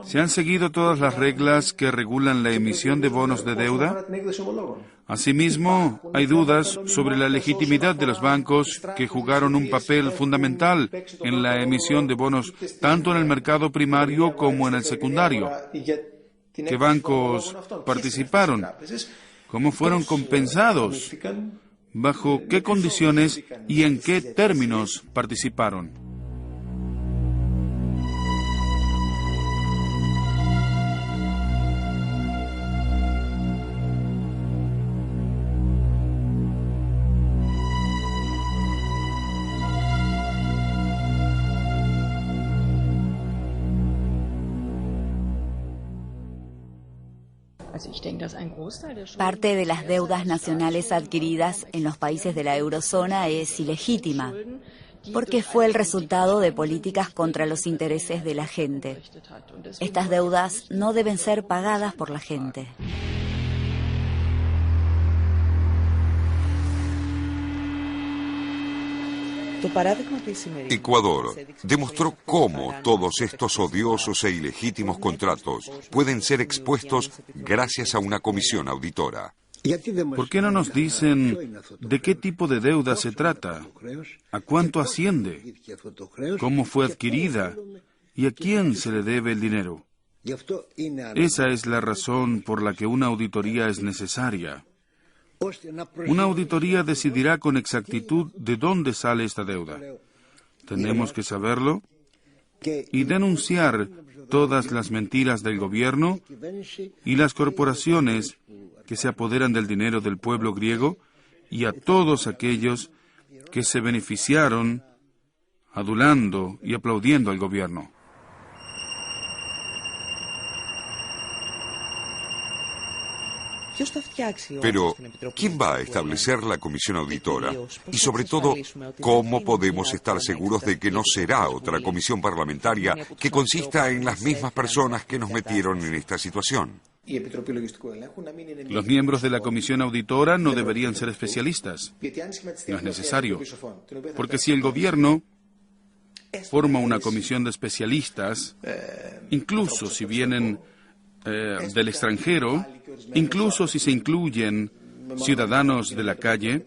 ¿Se han seguido todas las reglas que regulan la emisión de bonos de deuda? Asimismo, hay dudas sobre la legitimidad de los bancos que jugaron un papel fundamental en la emisión de bonos tanto en el mercado primario como en el secundario. ¿Qué bancos participaron? ¿Cómo fueron compensados? ¿Bajo qué condiciones y en qué términos participaron? Parte de las deudas nacionales adquiridas en los países de la eurozona es ilegítima, porque fue el resultado de políticas contra los intereses de la gente. Estas deudas no deben ser pagadas por la gente. Ecuador demostró cómo todos estos odiosos e ilegítimos contratos pueden ser expuestos gracias a una comisión auditora. ¿Por qué no nos dicen de qué tipo de deuda se trata? ¿A cuánto asciende? ¿Cómo fue adquirida? ¿Y a quién se le debe el dinero? Esa es la razón por la que una auditoría es necesaria. Una auditoría decidirá con exactitud de dónde sale esta deuda. Tenemos que saberlo y denunciar todas las mentiras del gobierno y las corporaciones que se apoderan del dinero del pueblo griego y a todos aquellos que se beneficiaron adulando y aplaudiendo al gobierno. Pero, ¿quién va a establecer la comisión auditora? Y sobre todo, ¿cómo podemos estar seguros de que no será otra comisión parlamentaria que consista en las mismas personas que nos metieron en esta situación? Los miembros de la comisión auditora no deberían ser especialistas. No es necesario. Porque si el gobierno forma una comisión de especialistas, incluso si vienen del extranjero, incluso si se incluyen ciudadanos de la calle,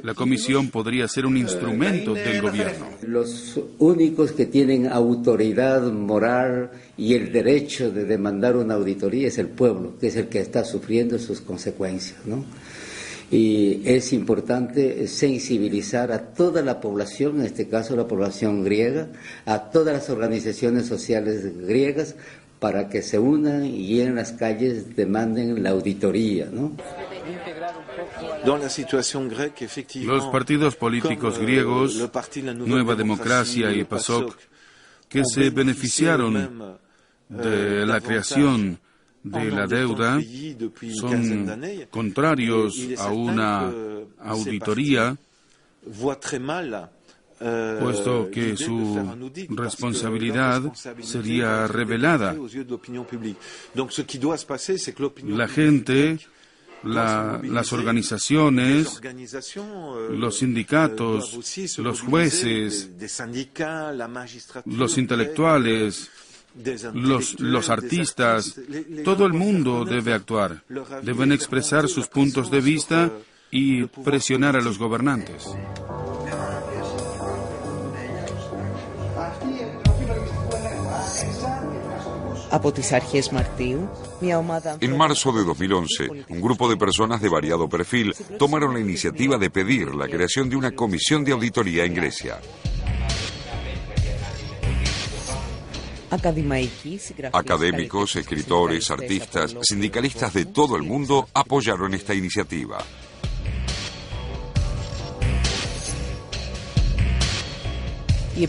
la Comisión podría ser un instrumento del gobierno. Los únicos que tienen autoridad moral y el derecho de demandar una auditoría es el pueblo, que es el que está sufriendo sus consecuencias, ¿no? Y es importante sensibilizar a toda la población, en este caso la población griega, a todas las organizaciones sociales griegas, para que se unan y en las calles demanden la auditoría, ¿no? Los partidos políticos griegos, Nueva Democracia y PASOK, que se beneficiaron de la creación de la deuda, son contrarios a una auditoría, puesto que su responsabilidad sería revelada. La gente, las organizaciones, los sindicatos, los jueces, los intelectuales, los artistas, todo el mundo debe actuar. Deben expresar sus puntos de vista y presionar a los gobernantes. En marzo de 2011, un grupo de personas de variado perfil tomaron la iniciativa de pedir la creación de una comisión de auditoría en Grecia. Académicos, escritores, artistas, sindicalistas de todo el mundo apoyaron esta iniciativa.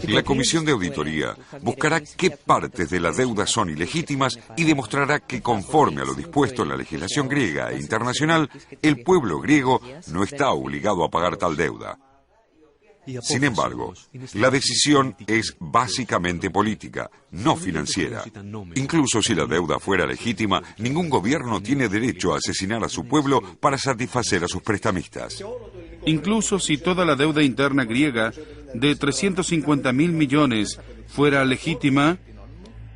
La Comisión de Auditoría buscará qué partes de la deuda son ilegítimas y demostrará que, conforme a lo dispuesto en la legislación griega e internacional, el pueblo griego no está obligado a pagar tal deuda. Sin embargo, la decisión es básicamente política, no financiera. Incluso si la deuda fuera legítima, ningún gobierno tiene derecho a asesinar a su pueblo para satisfacer a sus prestamistas. Incluso si toda la deuda interna griega de 350.000 millones fuera legítima,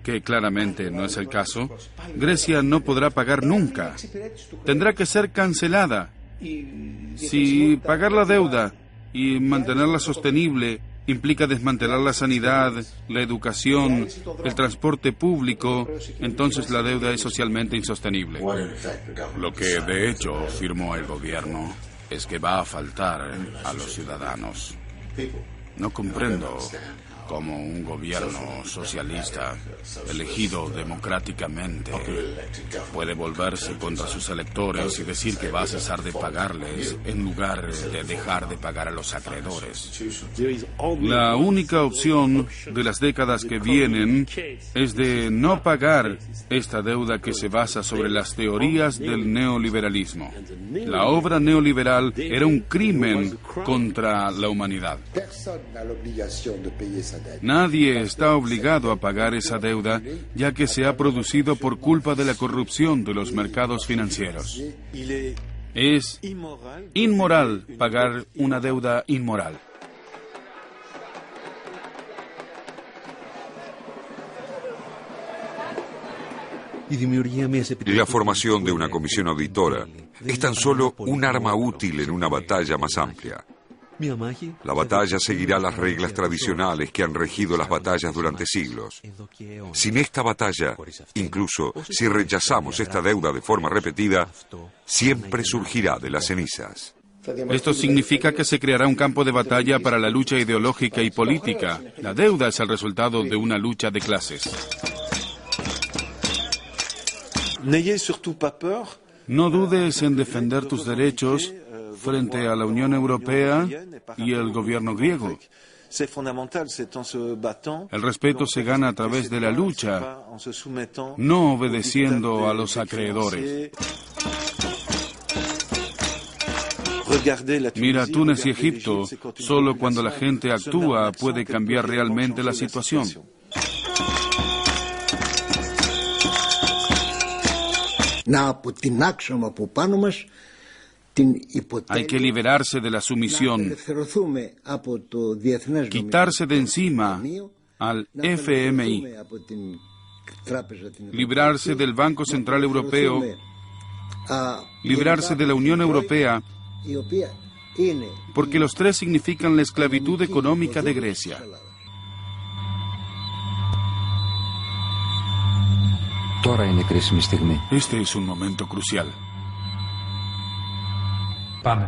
que claramente no es el caso, Grecia no podrá pagar nunca. Tendrá que ser cancelada. Si pagar la deuda y mantenerla sostenible implica desmantelar la sanidad, la educación, el transporte público, entonces la deuda es socialmente insostenible. Lo que de hecho firmó el gobierno es que va a faltar a los ciudadanos. No comprendo cómo un gobierno socialista elegido democráticamente puede volverse contra sus electores y decir que va a cesar de pagarles en lugar de dejar de pagar a los acreedores. La única opción de las décadas que vienen es de no pagar esta deuda que se basa sobre las teorías del neoliberalismo. La obra neoliberal era un crimen contra la humanidad. Nadie está obligado a pagar esa deuda, ya que se ha producido por culpa de la corrupción de los mercados financieros. Es inmoral pagar una deuda inmoral. La formación de una comisión auditora es tan solo un arma útil en una batalla más amplia. La batalla seguirá las reglas tradicionales que han regido las batallas durante siglos. Sin esta batalla, incluso si rechazamos esta deuda de forma repetida, siempre surgirá de las cenizas. Esto significa que se creará un campo de batalla para la lucha ideológica y política. La deuda es el resultado de una lucha de clases. No dudes en defender tus derechos frente a la Unión Europea y el gobierno griego. El respeto se gana a través de la lucha, no obedeciendo a los acreedores. Mira, Túnez y Egipto, solo cuando la gente actúa puede cambiar realmente la situación. Hay que liberarse de la sumisión, quitarse de encima al FMI, librarse del Banco Central Europeo librarse de la Unión Europea, porque los tres significan la esclavitud económica de Grecia. Este es un momento crucial.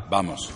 Vamos.